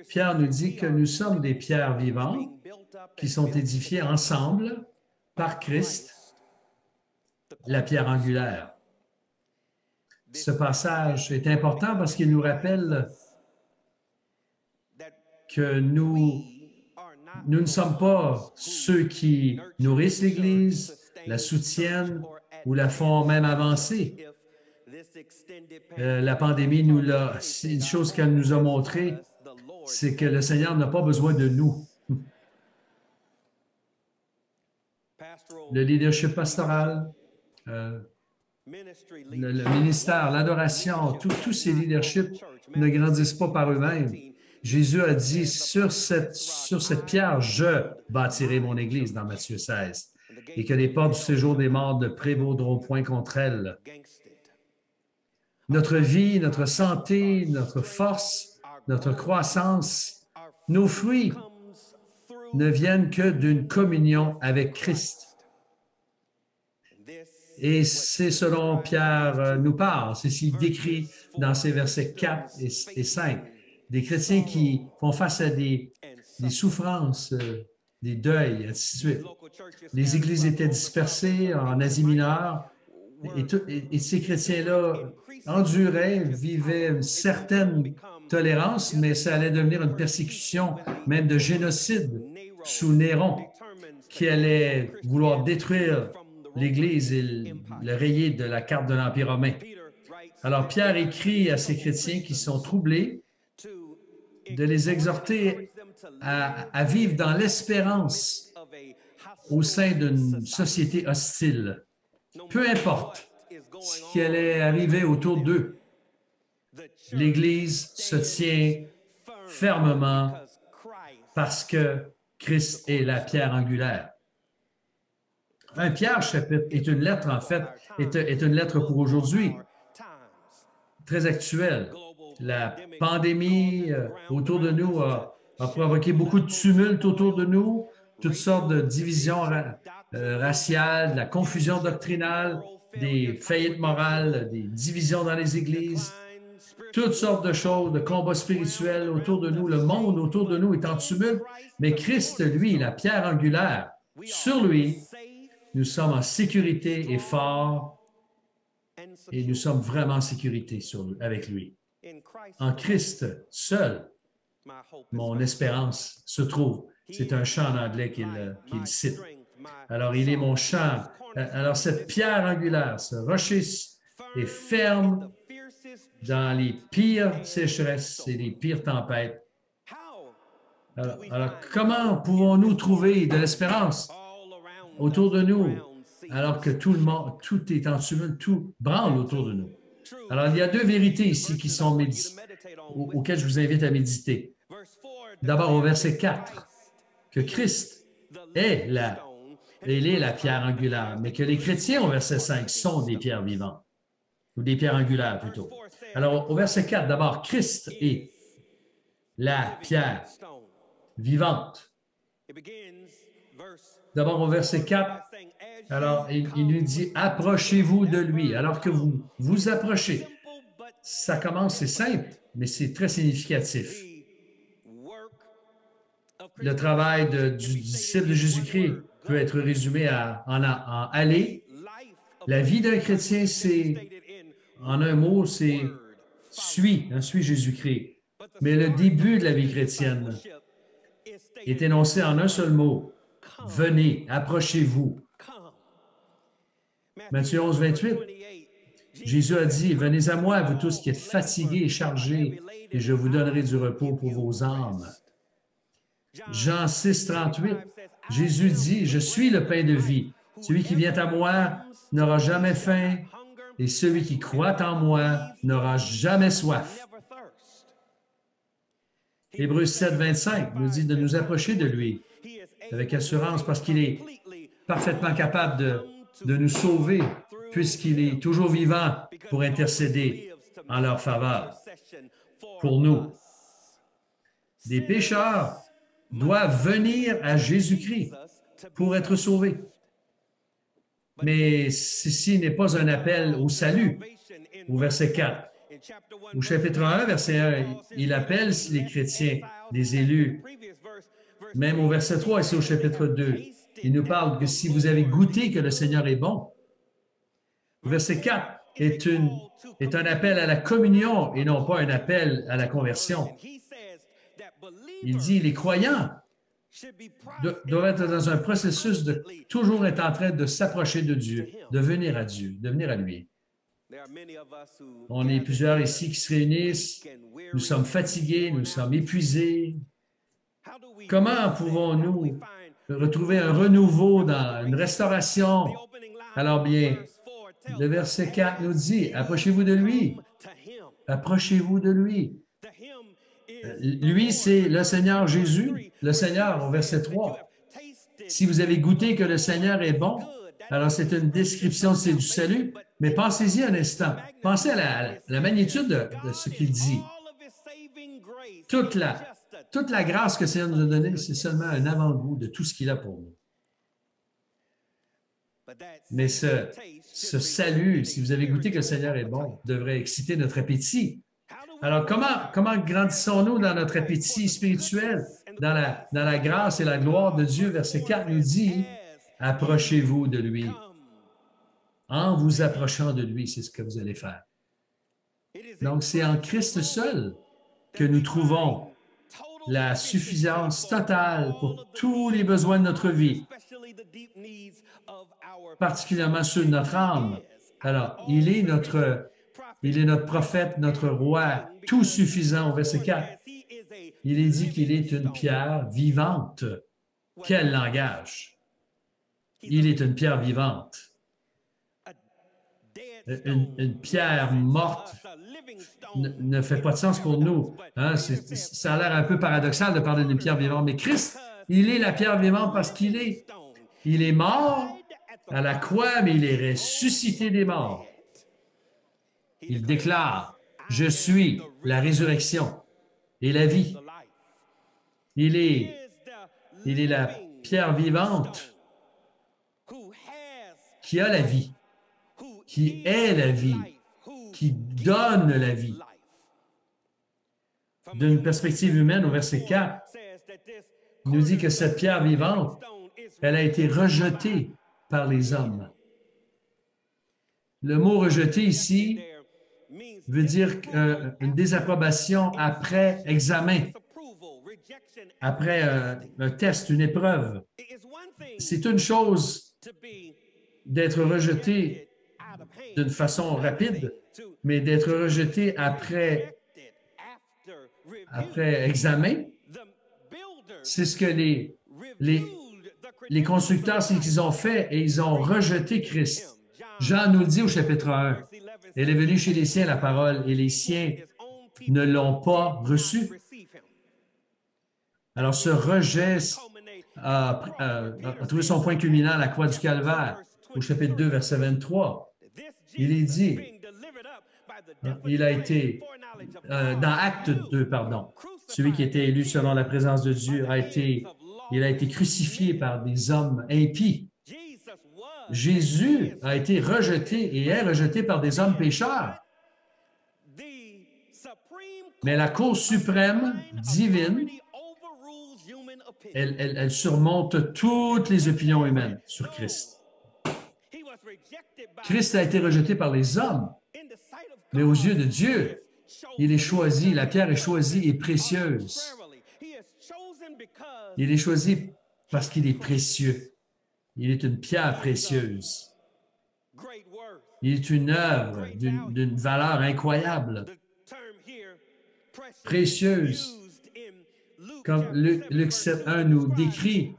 Pierre nous dit que nous sommes des pierres vivantes qui sont édifiées ensemble par Christ, la pierre angulaire. Ce passage est important parce qu'il nous rappelle que nous ne sommes pas ceux qui nourrissent l'Église, la soutiennent ou la font même avancer. La pandémie c'est une chose qu'elle nous a montré, c'est que le Seigneur n'a pas besoin de nous. Le leadership pastoral, le ministère, l'adoration, tous ces leaderships ne grandissent pas par eux-mêmes. Jésus a dit, sur cette pierre, je bâtirai mon Église dans Matthieu 16, et que les portes du séjour des morts ne prévaudront point contre elle. Notre vie, notre santé, notre force, notre croissance, nos fruits ne viennent que d'une communion avec Christ. Et c'est ce dont Pierre nous parle, c'est ce qu'il décrit dans ces versets 4 et 5. Des chrétiens qui font face à des souffrances, des deuils, ainsi de suite. Les églises étaient dispersées en Asie mineure et ces chrétiens-là enduraient, vivaient une certaine tolérance, mais ça allait devenir une persécution, même de génocide sous Néron, qui allait vouloir détruire l'Église et le rayer de la carte de l'Empire romain. Alors Pierre écrit à ces chrétiens qui sont troublés de les exhorter à vivre dans l'espérance au sein d'une société hostile. Peu importe ce qui allait arriver autour d'eux, l'Église se tient fermement parce que Christ est la pierre angulaire. Un Pierre chapitre est une lettre, en fait, est une lettre pour aujourd'hui, très actuelle. La pandémie autour de nous a provoqué beaucoup de tumulte autour de nous, toutes sortes de divisions raciales, de la confusion doctrinale, des faillites morales, des divisions dans les églises, toutes sortes de choses, de combats spirituels autour de nous. Le monde autour de nous est en tumulte, mais Christ, lui, la pierre angulaire, sur lui, nous sommes en sécurité et forts, et nous sommes vraiment en sécurité avec lui. En Christ seul, mon espérance se trouve. C'est un chant en anglais qu'il cite. Alors, il est mon chant. Alors, cette pierre angulaire, ce rocher est ferme dans les pires sécheresses et les pires tempêtes. Alors comment pouvons-nous trouver de l'espérance autour de nous alors que tout est en tumulte, tout branle autour de nous? Alors, il y a deux vérités ici qui sont auxquelles je vous invite à méditer. D'abord, au verset 4, que Christ est la pierre angulaire, mais que les chrétiens, au verset 5, sont des pierres vivantes, ou des pierres angulaires plutôt. Alors, au verset 4, d'abord, Christ est la pierre vivante. D'abord, au verset 4, alors, il nous dit « Approchez-vous de lui ». Alors que vous vous approchez, ça commence, c'est simple, mais c'est très significatif. Le travail du disciple de Jésus-Christ peut être résumé en aller. La vie d'un chrétien, c'est, en un mot, c'est suis Jésus-Christ. Mais le début de la vie chrétienne est énoncé en un seul mot. Venez, approchez-vous. Matthieu 11, 28, Jésus a dit, « Venez à moi, vous tous qui êtes fatigués et chargés, et je vous donnerai du repos pour vos âmes. » Jean 6, 38, Jésus dit, « Je suis le pain de vie. Celui qui vient à moi n'aura jamais faim, et celui qui croit en moi n'aura jamais soif. » Hébreux 7, 25 nous dit de nous approcher de lui avec assurance parce qu'il est parfaitement capable de nous sauver puisqu'il est toujours vivant pour intercéder en leur faveur pour nous. Des pécheurs doivent venir à Jésus-Christ pour être sauvés. Mais ceci n'est pas un appel au salut, au verset 4. Au chapitre 1, verset 1, il appelle les chrétiens, des élus. Même au verset 3, ici au chapitre 2, il nous parle que si vous avez goûté que le Seigneur est bon. Le verset 4 est un appel à la communion et non pas un appel à la conversion. Il dit, les croyants doivent être dans un processus de toujours être en train de s'approcher de Dieu, de venir à Dieu, de venir à lui. On est plusieurs ici qui se réunissent, nous sommes fatigués, nous sommes épuisés. Comment pouvons-nous retrouver un renouveau dans une restauration? Alors bien, le verset 4 nous dit, approchez-vous de lui. Approchez-vous de lui. Lui, c'est le Seigneur Jésus, le Seigneur au verset 3. Si vous avez goûté que le Seigneur est bon, alors c'est une description du salut, mais pensez-y un instant. Pensez à la magnitude de ce qu'il dit. Toute la grâce que le Seigneur nous a donnée, c'est seulement un avant-goût de tout ce qu'il a pour nous. Mais ce salut, si vous avez goûté que le Seigneur est bon, devrait exciter notre appétit. Alors, comment grandissons-nous dans notre appétit spirituel, dans la grâce et la gloire de Dieu? Verset 4 nous dit, « Approchez-vous de lui. » En vous approchant de lui, c'est ce que vous allez faire. Donc, c'est en Christ seul que nous trouvons la suffisance totale pour tous les besoins de notre vie, particulièrement ceux de notre âme. Alors, il est Il est notre prophète, notre roi, tout suffisant au verset 4. Il est dit qu'il est une pierre vivante. Quel langage! Il est une pierre vivante. Une pierre morte ne fait pas de sens pour nous. Hein? Ça a l'air un peu paradoxal de parler d'une pierre vivante, mais Christ, il est la pierre vivante parce qu'il est mort à la croix, mais il est ressuscité des morts. Il déclare, « Je suis la résurrection et la vie. » Il est la pierre vivante qui a la vie, qui est la vie, qui donne la vie. D'une perspective humaine, au verset 4, il nous dit que cette pierre vivante, elle a été rejetée par les hommes. Le mot « rejeté » ici veut dire une désapprobation après examen, après un test, une épreuve. C'est une chose d'être rejeté d'une façon rapide, mais d'être rejeté après examen, c'est ce que les constructeurs, c'est qu'ils ont fait et ils ont rejeté Christ. Jean nous le dit au chapitre 1, « Elle est venue chez les siens, la parole, et les siens ne l'ont pas reçue. » Alors, ce rejet a trouvé son point culminant à la croix du Calvaire, au chapitre 2, verset 23. Il est dit, il a été, dans Acte 2, pardon, celui qui était élu selon la présence de Dieu il a été crucifié par des hommes impies. Jésus a été rejeté et est rejeté par des hommes pécheurs. Mais la Cour suprême divine, elle surmonte toutes les opinions humaines sur Christ. Christ a été rejeté par les hommes, mais aux yeux de Dieu, il est choisi, la pierre est choisie et précieuse. Il est choisi parce qu'il est précieux. Il est une pierre précieuse. Il est une œuvre d'une valeur incroyable, précieuse. Comme Luc 7.1 nous décrit,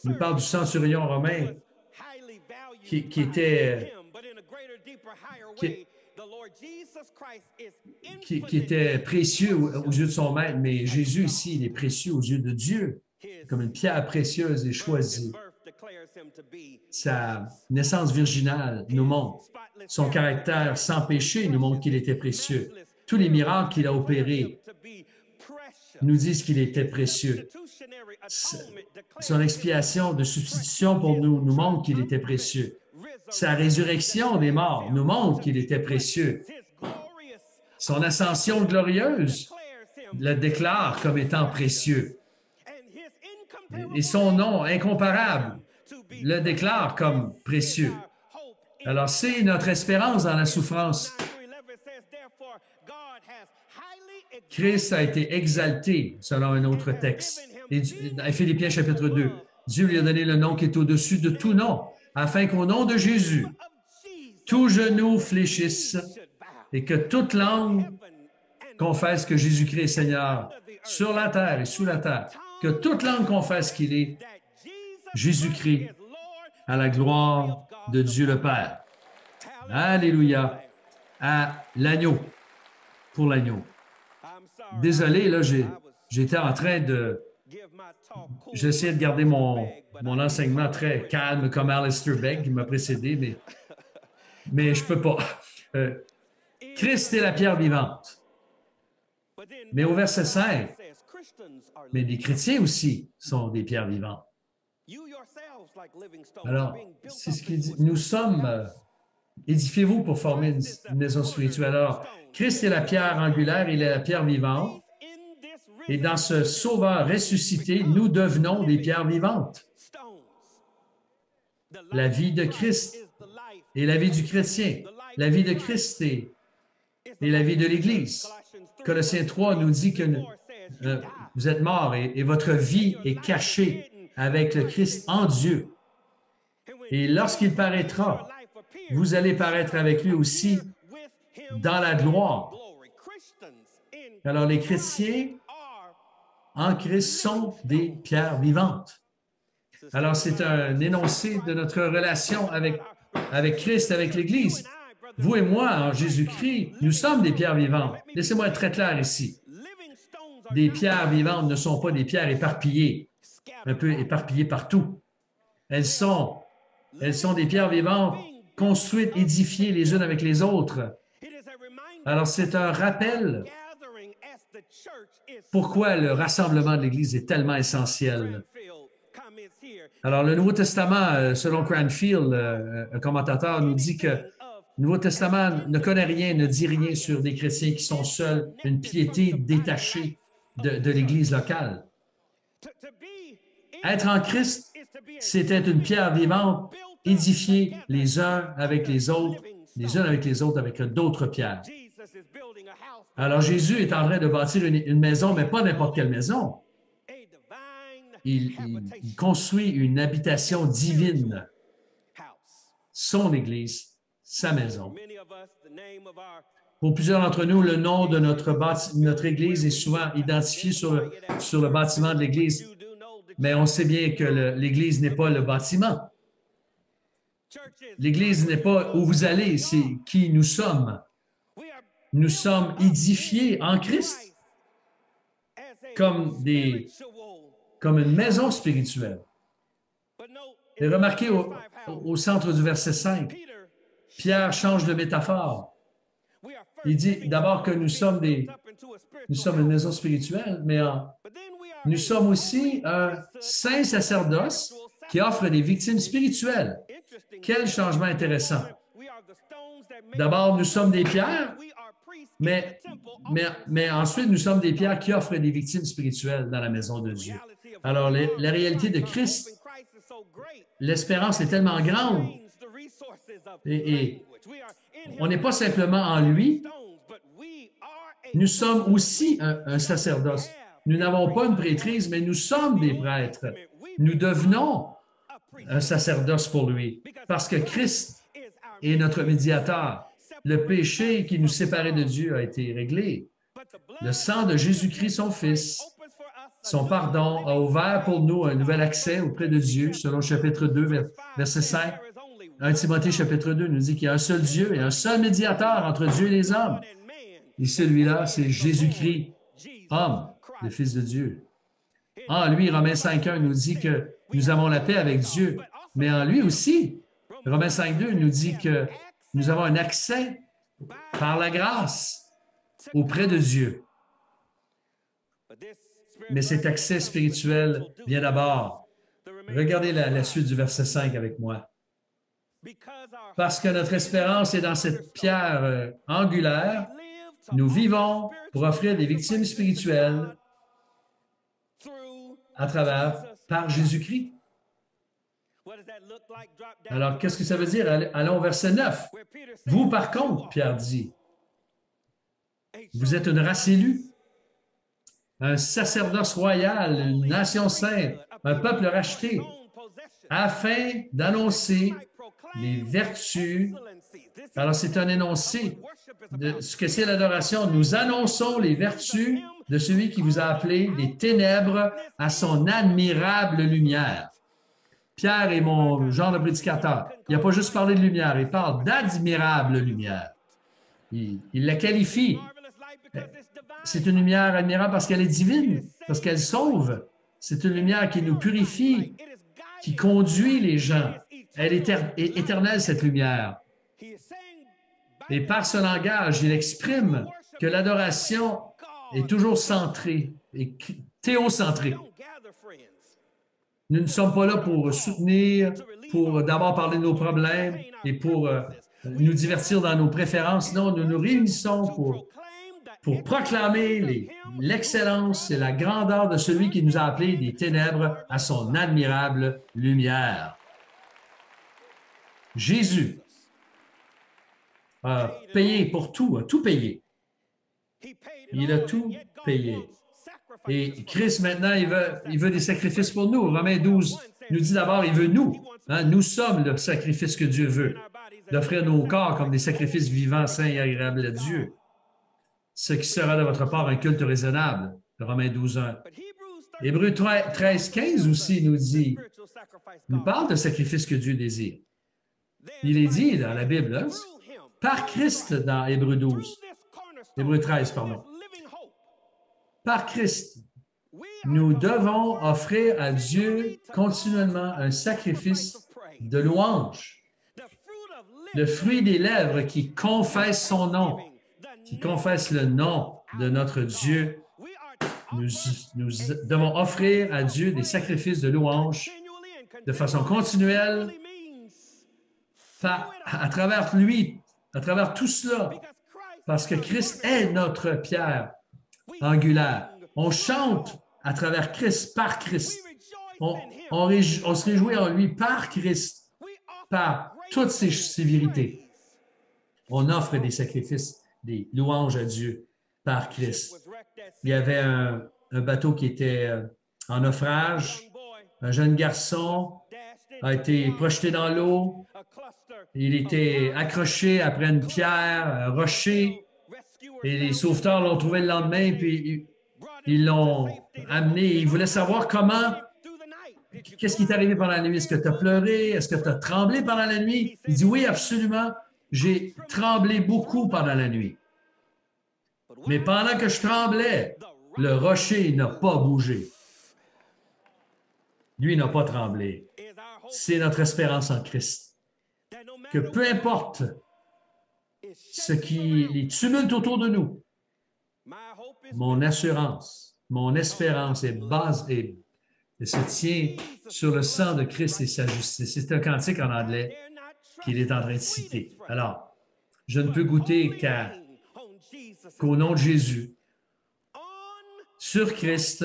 nous parle du centurion romain qui était précieux aux yeux de son maître, mais Jésus ici, il est précieux aux yeux de Dieu, comme une pierre précieuse et choisie. Sa naissance virginale nous montre son caractère sans péché, nous montre qu'il était précieux. Tous les miracles qu'il a opérés nous disent qu'il était précieux. Son expiation de substitution pour nous montre qu'il était précieux. Sa résurrection des morts nous montre qu'il était précieux. Son ascension glorieuse le déclare comme étant précieux. Et son nom incomparable le déclare comme précieux. Alors, c'est notre espérance dans la souffrance. Christ a été exalté, selon un autre texte. Et Philippiens chapitre 2, Dieu lui a donné le nom qui est au-dessus de tout nom, afin qu'au nom de Jésus, tout genou fléchisse et que toute langue confesse que Jésus-Christ est Seigneur sur la terre et sous la terre. Que toute langue confesse qu'il est Jésus-Christ à la gloire de Dieu le Père. Alléluia. À l'agneau. Pour l'agneau. Désolé, là, j'étais en train de... J'essayais de garder mon enseignement très calme comme Alistair Begg qui m'a précédé, mais je peux pas. Christ est la pierre vivante. Mais au verset 5, mais les chrétiens aussi sont des pierres vivantes. Alors, c'est ce qu'il dit. Nous sommes... édifiez-vous pour former une maison spirituelle. Alors, Christ est la pierre angulaire, il est la pierre vivante. Et dans ce Sauveur ressuscité, nous devenons des pierres vivantes. La vie de Christ et la vie du chrétien. La vie de Christ et la vie de l'Église. Colossiens 3 nous dit que vous êtes morts et votre vie est cachée avec le Christ en Dieu. Et lorsqu'il paraîtra, vous allez paraître avec lui aussi dans la gloire. Alors, les chrétiens en Christ sont des pierres vivantes. Alors, c'est un énoncé de notre relation avec Christ, avec l'Église. Vous et moi, en Jésus-Christ, nous sommes des pierres vivantes. Laissez-moi être très clair ici. Des pierres vivantes ne sont pas des pierres éparpillées, un peu éparpillées partout. Elles sont des pierres vivantes construites, édifiées les unes avec les autres. Alors, c'est un rappel pourquoi le rassemblement de l'Église est tellement essentiel. Alors, le Nouveau Testament, selon Cranfield, un commentateur, nous dit que le Nouveau Testament ne connaît rien, ne dit rien sur des chrétiens qui sont seuls, une piété détachée de l'Église locale. Être en Christ, c'est être une pierre vivante, édifiée les uns avec les autres, les unes avec les autres, avec d'autres pierres. Alors, Jésus est en train de bâtir une maison, mais pas n'importe quelle maison. Il construit une habitation divine, son Église, sa maison. Pour plusieurs d'entre nous, le nom de notre Église est souvent identifié sur le bâtiment de l'Église, mais on sait bien que l'Église n'est pas le bâtiment. L'Église n'est pas où vous allez, c'est qui nous sommes. Nous sommes édifiés en Christ comme une maison spirituelle. Et remarquez au centre du verset 5, Pierre change de métaphore. Il dit d'abord que nous sommes une maison spirituelle, mais nous sommes aussi un saint sacerdoce qui offre des victimes spirituelles. Quel changement intéressant. D'abord, nous sommes des pierres, mais ensuite, nous sommes des pierres qui offrent des victimes spirituelles dans la maison de Dieu. Alors, la réalité de Christ, l'espérance est tellement grande et on n'est pas simplement en lui, nous sommes aussi un sacerdoce. Nous n'avons pas une prêtrise, mais nous sommes des prêtres. Nous devenons un sacerdoce pour lui, parce que Christ est notre médiateur. Le péché qui nous séparait de Dieu a été réglé. Le sang de Jésus-Christ, son Fils, son pardon a ouvert pour nous un nouvel accès auprès de Dieu, selon chapitre 2, verset 5. 1 Timothée, chapitre 2, nous dit qu'il y a un seul Dieu et un seul médiateur entre Dieu et les hommes. Et celui-là, c'est Jésus-Christ, homme, le Fils de Dieu. En lui, Romains 5.1 nous dit que nous avons la paix avec Dieu, mais en lui aussi, Romains 5.2 nous dit que nous avons un accès par la grâce auprès de Dieu. Mais cet accès spirituel vient d'abord. Regardez la suite du verset 5 avec moi. Parce que notre espérance est dans cette pierre angulaire, nous vivons pour offrir des victimes spirituelles par Jésus-Christ. Alors, qu'est-ce que ça veut dire? Allons au verset 9. Vous, par contre, Pierre dit, vous êtes une race élue, un sacerdoce royal, une nation sainte, un peuple racheté, afin d'annoncer les vertus. Alors, c'est un énoncé de ce que c'est l'adoration. Nous annonçons les vertus de celui qui vous a appelé des ténèbres à son admirable lumière. Pierre est mon genre de prédicateur. Il n'a pas juste parlé de lumière, il parle d'admirable lumière. Il la qualifie. C'est une lumière admirable parce qu'elle est divine, parce qu'elle sauve. C'est une lumière qui nous purifie, qui conduit les gens. Elle est éternelle, cette lumière. Et par ce langage, il exprime que l'adoration est toujours centrée, et théocentrée. Nous ne sommes pas là pour soutenir, pour d'abord parler de nos problèmes et pour nous divertir dans nos préférences. Non, nous nous réunissons pour proclamer l'excellence et la grandeur de celui qui nous a appelés des ténèbres à son admirable lumière. Jésus a payé pour tout, a tout payé. Il a tout payé. Et Christ, maintenant, il veut des sacrifices pour nous. Romains 12 nous dit d'abord, il veut nous. Hein? Nous sommes le sacrifice que Dieu veut. d'offrir nos corps comme des sacrifices vivants, saints et agréables à Dieu, ce qui sera de votre part un culte raisonnable. Romains 12:1. Hébreux 13:15 aussi nous parle de sacrifices que Dieu désire. Il est dit dans la Bible, hein, par Christ dans Hébreux 12, Hébreux 13, pardon. Par Christ, nous devons offrir à Dieu continuellement un sacrifice de louange, le fruit des lèvres qui confesse son nom, qui confesse le nom de notre Dieu. Nous devons offrir à Dieu des sacrifices de louange de façon continuelle, à travers lui, à travers tout cela, parce que Christ est notre pierre angulaire. On chante à travers Christ, par Christ. On se réjouit en lui par Christ, par toutes ses vérités. On offre des sacrifices, des louanges à Dieu par Christ. Il y avait un bateau qui était en naufrage. Un jeune garçon a été projeté dans l'eau. Il était accroché après une pierre, un rocher. Et les sauveteurs l'ont trouvé le lendemain, puis ils l'ont amené. Ils voulaient savoir qu'est-ce qui t'est arrivé pendant la nuit? Est-ce que tu as pleuré? Est-ce que tu as tremblé pendant la nuit? Il dit oui, absolument. J'ai tremblé beaucoup pendant la nuit. Mais pendant que je tremblais, le rocher n'a pas bougé. Lui n'a pas tremblé. C'est notre espérance en Christ. Que peu importe les tumultes autour de nous, mon assurance, mon espérance est basée et se tient sur le sang de Christ et sa justice. C'est un cantique en anglais qu'il est en train de citer. Alors, je ne peux goûter qu'au nom de Jésus, sur Christ,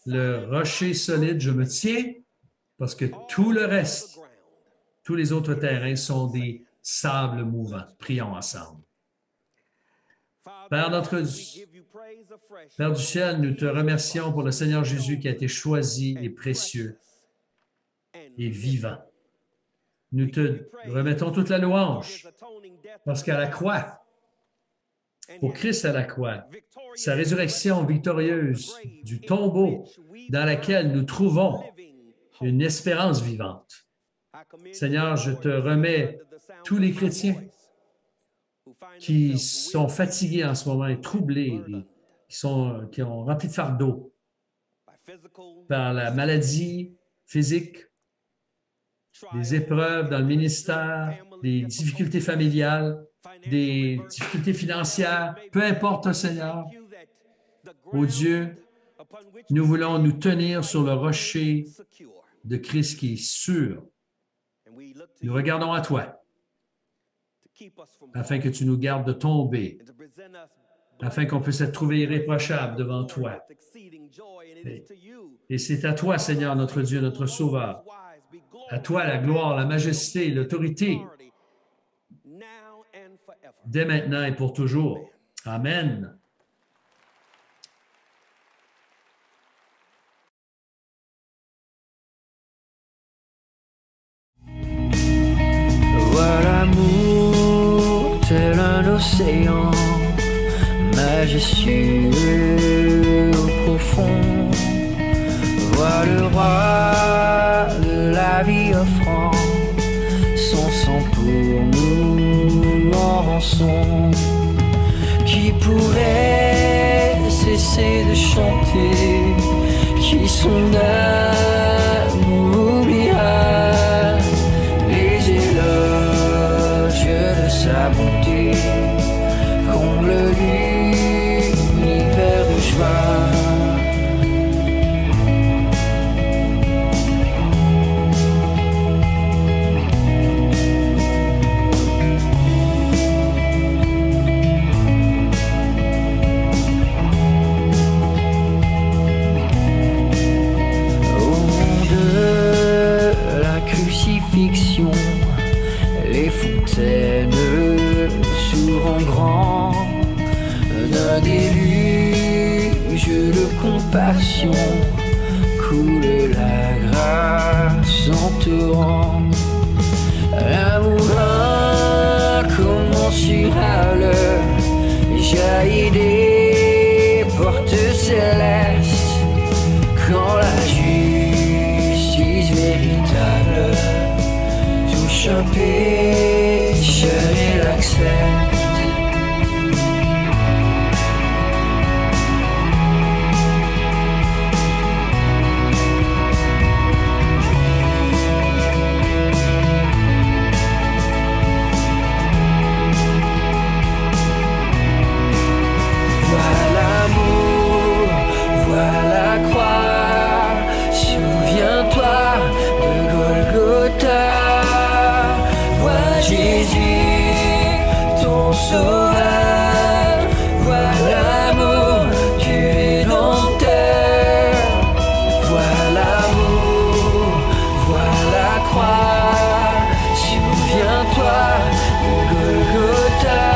le rocher solide, je me tiens parce que tout le reste, tous les autres terrains sont des sables mouvants. Prions ensemble. Père du ciel, nous te remercions pour le Seigneur Jésus qui a été choisi et précieux et vivant. Nous te remettons toute la louange parce qu'à la croix, au Christ à la croix, sa résurrection victorieuse du tombeau dans laquelle nous trouvons une espérance vivante. Seigneur, je te remets tous les chrétiens qui sont fatigués en ce moment et troublés, qui ont rempli de fardeau par la maladie physique, des épreuves dans le ministère, des difficultés familiales, des difficultés financières, peu importe, Seigneur. Ô Dieu, nous voulons nous tenir sur le rocher de Christ qui est sûr. Nous regardons à toi, afin que tu nous gardes de tomber, afin qu'on puisse être trouvé irréprochable devant toi. Et c'est à toi, Seigneur, notre Dieu, notre Sauveur. À toi la gloire, la majesté, l'autorité, dès maintenant et pour toujours. Amen. Vois l'amour tel un océan majestueux au profond. Vois le roi de la vie offrant son sang pour nous en rançon. Qui pourrait cesser de chanter, qui son âme oubliera les éloges de sa bonté, comble l'univers de joie. Les fontaines s'ouvrant grand, d'un déluge de compassion coule la grâce en torrent. L'amour incommensurable jaillit des portes célestes quand la justice véritable touche un pécheur et l'accepte. Sauveur, voilà l'amour du Rédempteur, voilà l'amour, voilà la croix, souviens-toi de Golgotha,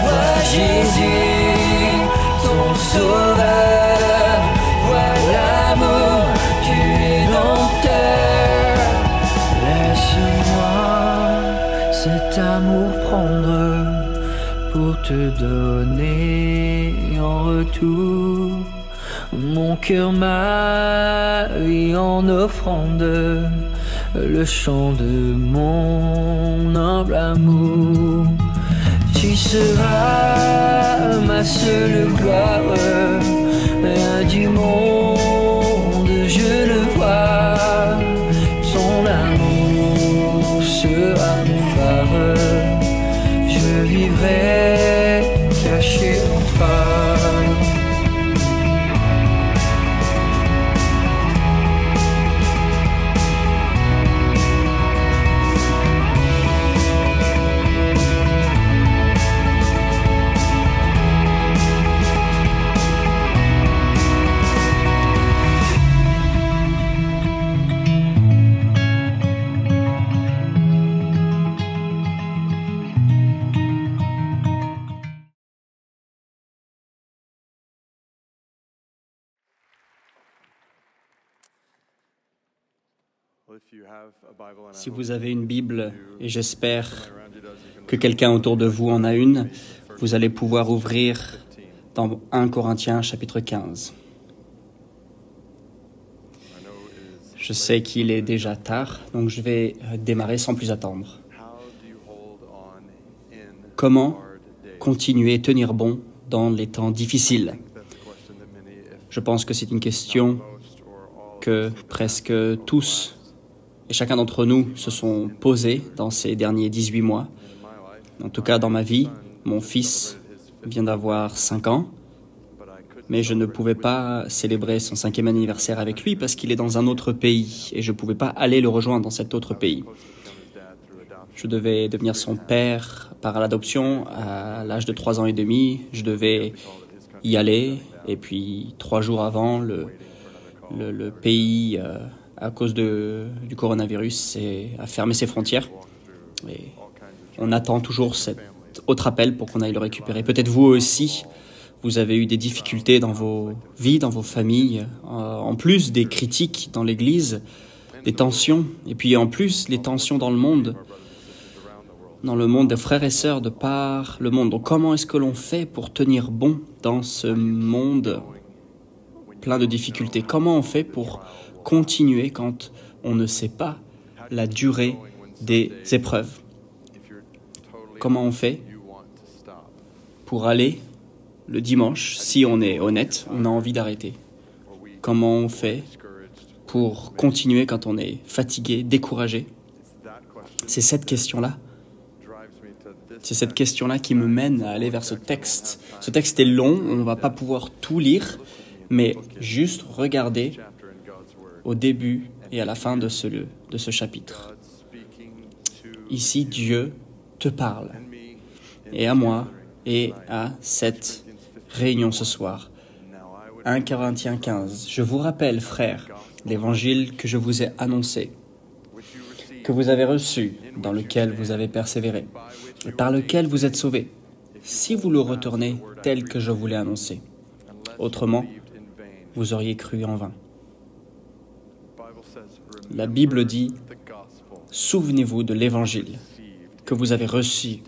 vois Jésus, ton Sauveur, voilà l'amour du Rédempteur, laisse-moi cet amour prendre pour te donner en retour mon cœur, ma vie en offrande, le chant de mon humble amour. Tu seras ma seule gloire, rien du monde je le vois, ton amour sera mon phare, je vivrai caché en toi. Si vous avez une Bible, et j'espère que quelqu'un autour de vous en a une, vous allez pouvoir ouvrir dans 1 Corinthiens chapitre 15. Je sais qu'il est déjà tard, donc je vais démarrer sans plus attendre. Comment continuer à tenir bon dans les temps difficiles? Je pense que c'est une question que presque tous et chacun d'entre nous se sont posés dans ces derniers 18 mois. En tout cas, dans ma vie, mon fils vient d'avoir 5 ans, mais je ne pouvais pas célébrer son 5e anniversaire avec lui parce qu'il est dans un autre pays et je ne pouvais pas aller le rejoindre dans cet autre pays. Je devais devenir son père par l'adoption à l'âge de 3 ans et demi. Je devais y aller et puis 3 jours avant, le pays... à cause du coronavirus, a fermé ses frontières. Et on attend toujours cet autre appel pour qu'on aille le récupérer. Peut-être vous aussi, vous avez eu des difficultés dans vos vies, dans vos familles, en plus des critiques dans l'Église, des tensions, et puis en plus les tensions dans le monde des frères et sœurs de par le monde. Donc comment est-ce que l'on fait pour tenir bon dans ce monde plein de difficultés? Comment on fait pour continuer quand on ne sait pas la durée des épreuves? Comment on fait pour aller le dimanche, si on est honnête, on a envie d'arrêter? Comment on fait pour continuer quand on est fatigué, découragé? C'est cette question-là. C'est cette question-là qui me mène à aller vers ce texte. Ce texte est long, on ne va pas pouvoir tout lire, mais juste regarder au début et à la fin de ce chapitre. Ici, Dieu te parle, et à moi, et à cette réunion ce soir. 1 Corinthiens 15. Je vous rappelle, frères, l'évangile que je vous ai annoncé, que vous avez reçu, dans lequel vous avez persévéré, et par lequel vous êtes sauvés, si vous le retournez tel que je vous l'ai annoncé. Autrement, vous auriez cru en vain. La Bible dit « Souvenez-vous de l'évangile que vous avez reçu,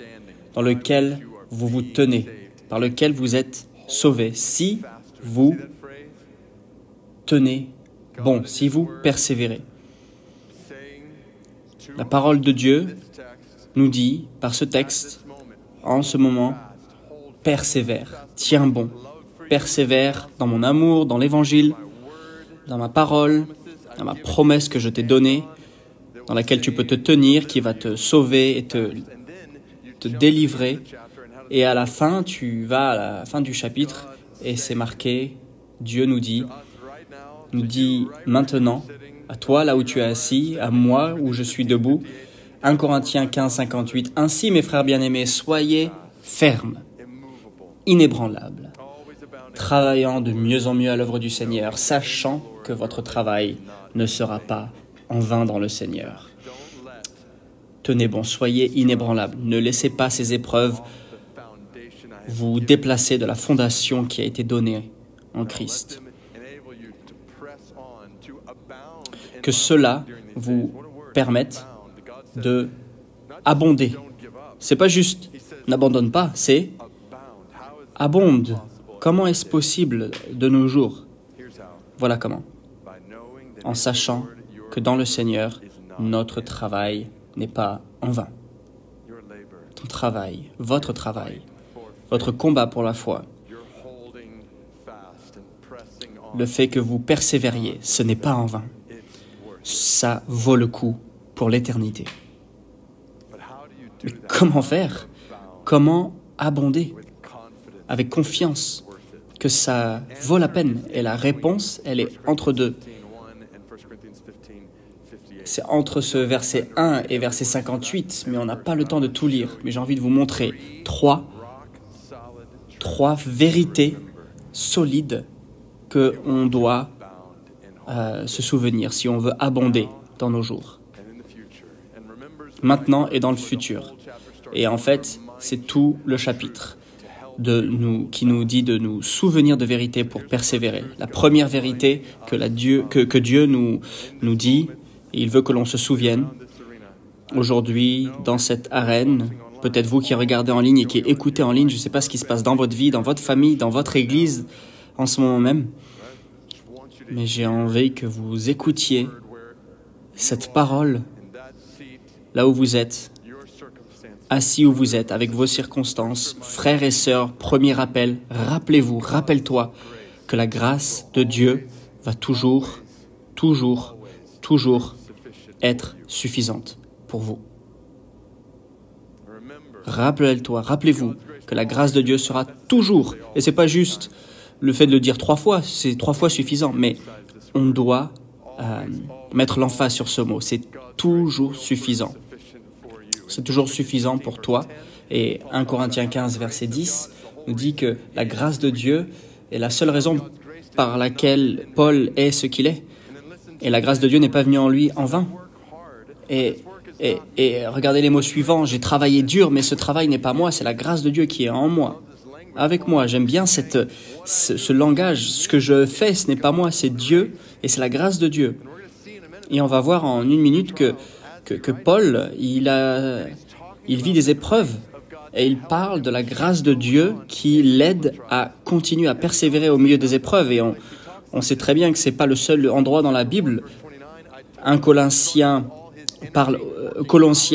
dans lequel vous vous tenez, par lequel vous êtes sauvés, si vous tenez bon, si vous persévérez. La parole de Dieu nous dit, par ce texte, en ce moment, persévère, tiens bon, persévère dans mon amour, dans l'évangile, dans ma parole, dans ma promesse que je t'ai donnée, dans laquelle tu peux te tenir, qui va te sauver et te délivrer. Et à la fin, tu vas à la fin du chapitre et c'est marqué, Dieu nous dit maintenant, à toi là où tu es assis, à moi où je suis debout, 1 Corinthiens 15, 58, ainsi mes frères bien-aimés, soyez fermes, inébranlables, travaillant de mieux en mieux à l'œuvre du Seigneur, sachant que votre travail ne sera pas en vain dans le Seigneur. Tenez bon, soyez inébranlables, ne laissez pas ces épreuves vous déplacer de la fondation qui a été donnée en Christ. Que cela vous permette de abonder. C'est pas juste n'abandonne pas, c'est abonde. Comment est-ce possible de nos jours? Voilà comment. En sachant que dans le Seigneur, notre travail n'est pas en vain. Ton travail, votre combat pour la foi, le fait que vous persévériez, ce n'est pas en vain. Ça vaut le coup pour l'éternité. Mais comment faire? Comment abonder avec confiance que ça vaut la peine? Et la réponse, elle est entre deux. C'est entre ce verset 1 et verset 58, mais on n'a pas le temps de tout lire. Mais j'ai envie de vous montrer trois vérités solides qu'on doit se souvenir si on veut abonder dans nos jours. Maintenant et dans le futur. Et en fait, c'est tout le chapitre qui nous dit de nous souvenir de vérité pour persévérer. La première vérité que Dieu nous dit, et il veut que l'on se souvienne aujourd'hui dans cette arène, peut-être vous qui regardez en ligne et qui écoutez en ligne, je ne sais pas ce qui se passe dans votre vie, dans votre famille, dans votre église en ce moment même, mais j'ai envie que vous écoutiez cette parole là où vous êtes, assis où vous êtes, avec vos circonstances, frères et sœurs, premier appel, rappelez-vous, rappelle-toi que la grâce de Dieu va toujours être suffisante pour vous. Rappelez-vous que la grâce de Dieu sera toujours, et c'est pas juste le fait de le dire 3 fois, c'est 3 fois suffisant, mais on doit mettre l'emphase sur ce mot, c'est toujours suffisant. C'est toujours suffisant pour toi. Et 1 Corinthiens 15, verset 10, nous dit que la grâce de Dieu est la seule raison par laquelle Paul est ce qu'il est. Et la grâce de Dieu n'est pas venue en lui en vain. Et regardez les mots suivants, j'ai travaillé dur, mais ce travail n'est pas moi, c'est la grâce de Dieu qui est en moi, avec moi. J'aime bien ce langage, ce que je fais, ce n'est pas moi, c'est Dieu, et c'est la grâce de Dieu. Et on va voir en 1 minute que Paul, il vit des épreuves, et il parle de la grâce de Dieu qui l'aide à continuer à persévérer au milieu des épreuves. Et on sait très bien que ce n'est pas le seul endroit dans la Bible. 1 Colossiens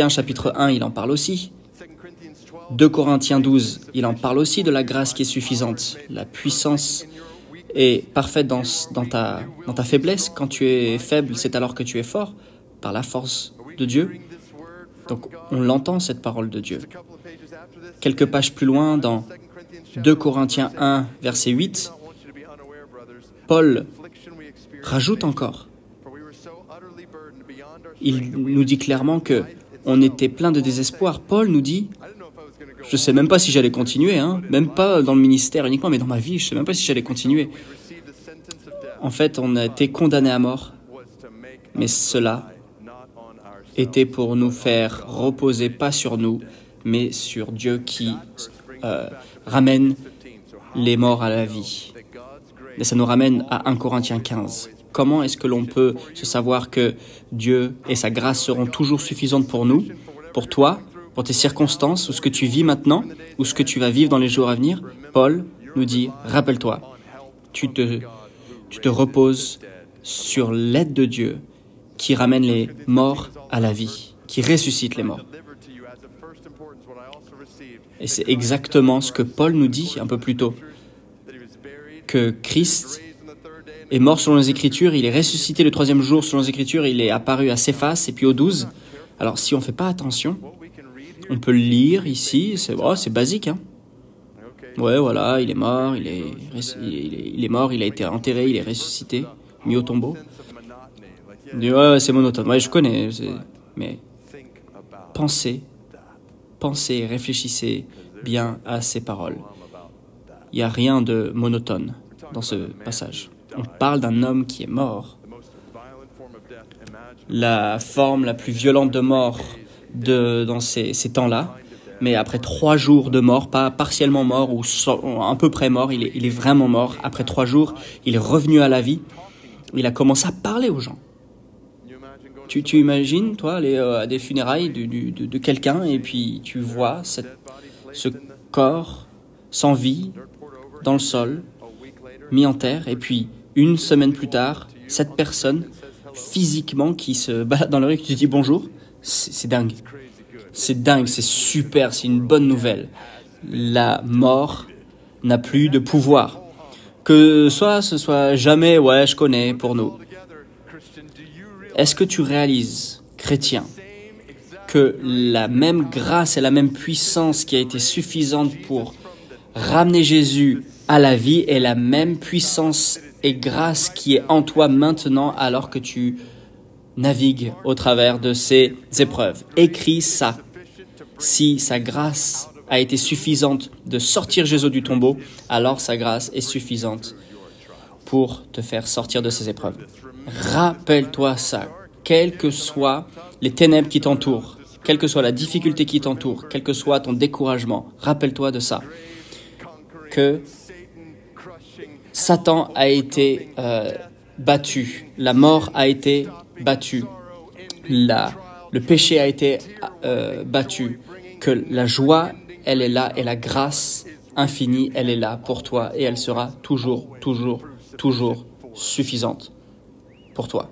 chapitre 1, il en parle aussi. 2 Corinthiens 12, il en parle aussi de la grâce qui est suffisante. La puissance est parfaite dans ta faiblesse. Quand tu es faible, c'est alors que tu es fort, par la force de Dieu. Donc on l'entend, cette parole de Dieu. Quelques pages plus loin, dans 2 Corinthiens 1, verset 8, Paul rajoute encore. Il nous dit clairement qu'on était plein de désespoir. Paul nous dit, je ne sais même pas si j'allais continuer, même pas dans le ministère uniquement, mais dans ma vie, je ne sais même pas si j'allais continuer. En fait, on a été condamnés à mort, mais cela était pour nous faire reposer, pas sur nous, mais sur Dieu qui ramène les morts à la vie. Et ça nous ramène à 1 Corinthiens 15. Comment est-ce que l'on peut se savoir que Dieu et sa grâce seront toujours suffisantes pour nous, pour toi, pour tes circonstances, ou ce que tu vis maintenant, ou ce que tu vas vivre dans les jours à venir, Paul nous dit, rappelle-toi, tu te reposes sur l'aide de Dieu qui ramène les morts à la vie, qui ressuscite les morts. Et c'est exactement ce que Paul nous dit un peu plus tôt, que Christ est mort selon les Écritures, il est ressuscité le 3e jour selon les Écritures, il est apparu à Céphas et puis aux 12. Alors si on ne fait pas attention, on peut le lire ici, c'est basique, hein. Ouais, voilà, il est mort, il est mort, il a été enterré, il est ressuscité, mis au tombeau. Ouais, c'est monotone, ouais, je connais, mais pensez, réfléchissez bien à ces paroles. Il n'y a rien de monotone dans ce passage. On parle d'un homme qui est mort. La forme la plus violente de mort dans ces temps-là, mais après 3 jours de mort, pas partiellement mort ou à peu près mort, il est vraiment mort. Après 3 jours, il est revenu à la vie. Il a commencé à parler aux gens. Tu imagines, toi, aller à des funérailles de quelqu'un et puis tu vois ce corps sans vie dans le sol, mis en terre, et puis 1 semaine plus tard, cette personne physiquement qui se balade dans la rue et qui te dit bonjour, c'est dingue. C'est dingue, c'est super, c'est une bonne nouvelle. La mort n'a plus de pouvoir. Que ce soit jamais, ouais, je connais pour nous. Est-ce que tu réalises, chrétien, que la même grâce et la même puissance qui a été suffisante pour ramener Jésus à la vie est la même puissance et grâce qui est en toi maintenant alors que tu navigues au travers de ces épreuves? Écris ça. Si sa grâce a été suffisante de sortir Jésus du tombeau, alors sa grâce est suffisante pour te faire sortir de ces épreuves. Rappelle-toi ça, quelles que soient les ténèbres qui t'entourent, quelle que soit la difficulté qui t'entoure, quel que soit ton découragement, rappelle-toi de ça, que Satan a été battu, la mort a été battue, le péché a été battu, que la joie, elle est là, et la grâce infinie, elle est là pour toi, et elle sera toujours suffisante pour toi.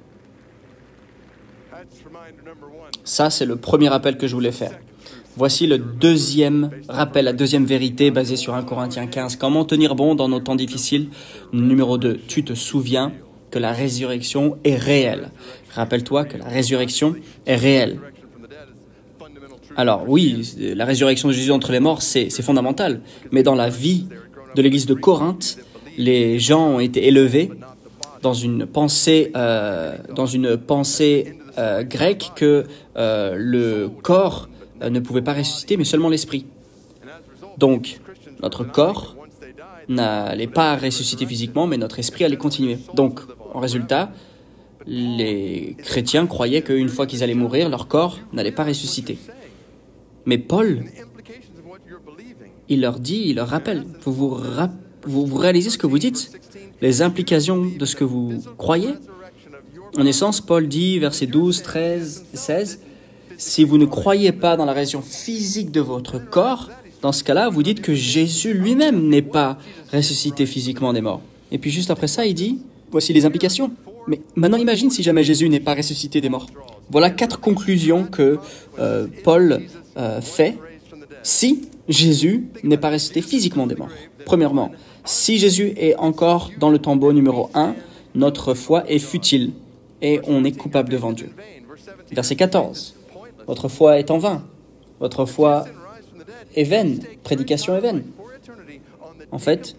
Ça, c'est le premier rappel que je voulais faire. Voici le deuxième rappel, la deuxième vérité basée sur 1 Corinthiens 15. Comment tenir bon dans nos temps difficiles? Numéro 2, tu te souviens que la résurrection est réelle. Rappelle-toi que la résurrection est réelle. Alors oui, la résurrection de Jésus entre les morts, c'est fondamental. Mais dans la vie de l'église de Corinthe, les gens ont été élevés dans une pensée grecque que le corps ne pouvait pas ressusciter, mais seulement l'esprit. Donc, notre corps n'allait pas ressusciter physiquement, mais notre esprit allait continuer. Donc, en résultat, les chrétiens croyaient qu'une fois qu'ils allaient mourir, leur corps n'allait pas ressusciter. Mais Paul, il leur dit, il leur rappelle, vous réalisez ce que vous dites? Les implications de ce que vous croyez? En essence, Paul dit, versets 12, 13 et 16, si vous ne croyez pas dans la résurrection physique de votre corps, dans ce cas-là, vous dites que Jésus lui-même n'est pas ressuscité physiquement des morts. Et puis juste après ça, il dit, voici les implications. Mais maintenant, imagine si jamais Jésus n'est pas ressuscité des morts. Voilà 4 conclusions que Paul fait si Jésus n'est pas ressuscité physiquement des morts. Premièrement, si Jésus est encore dans le tombeau numéro 1, notre foi est futile et on est coupable devant Dieu. Verset 14. Votre foi est en vain. Votre foi est vaine. Prédication est vaine. En fait,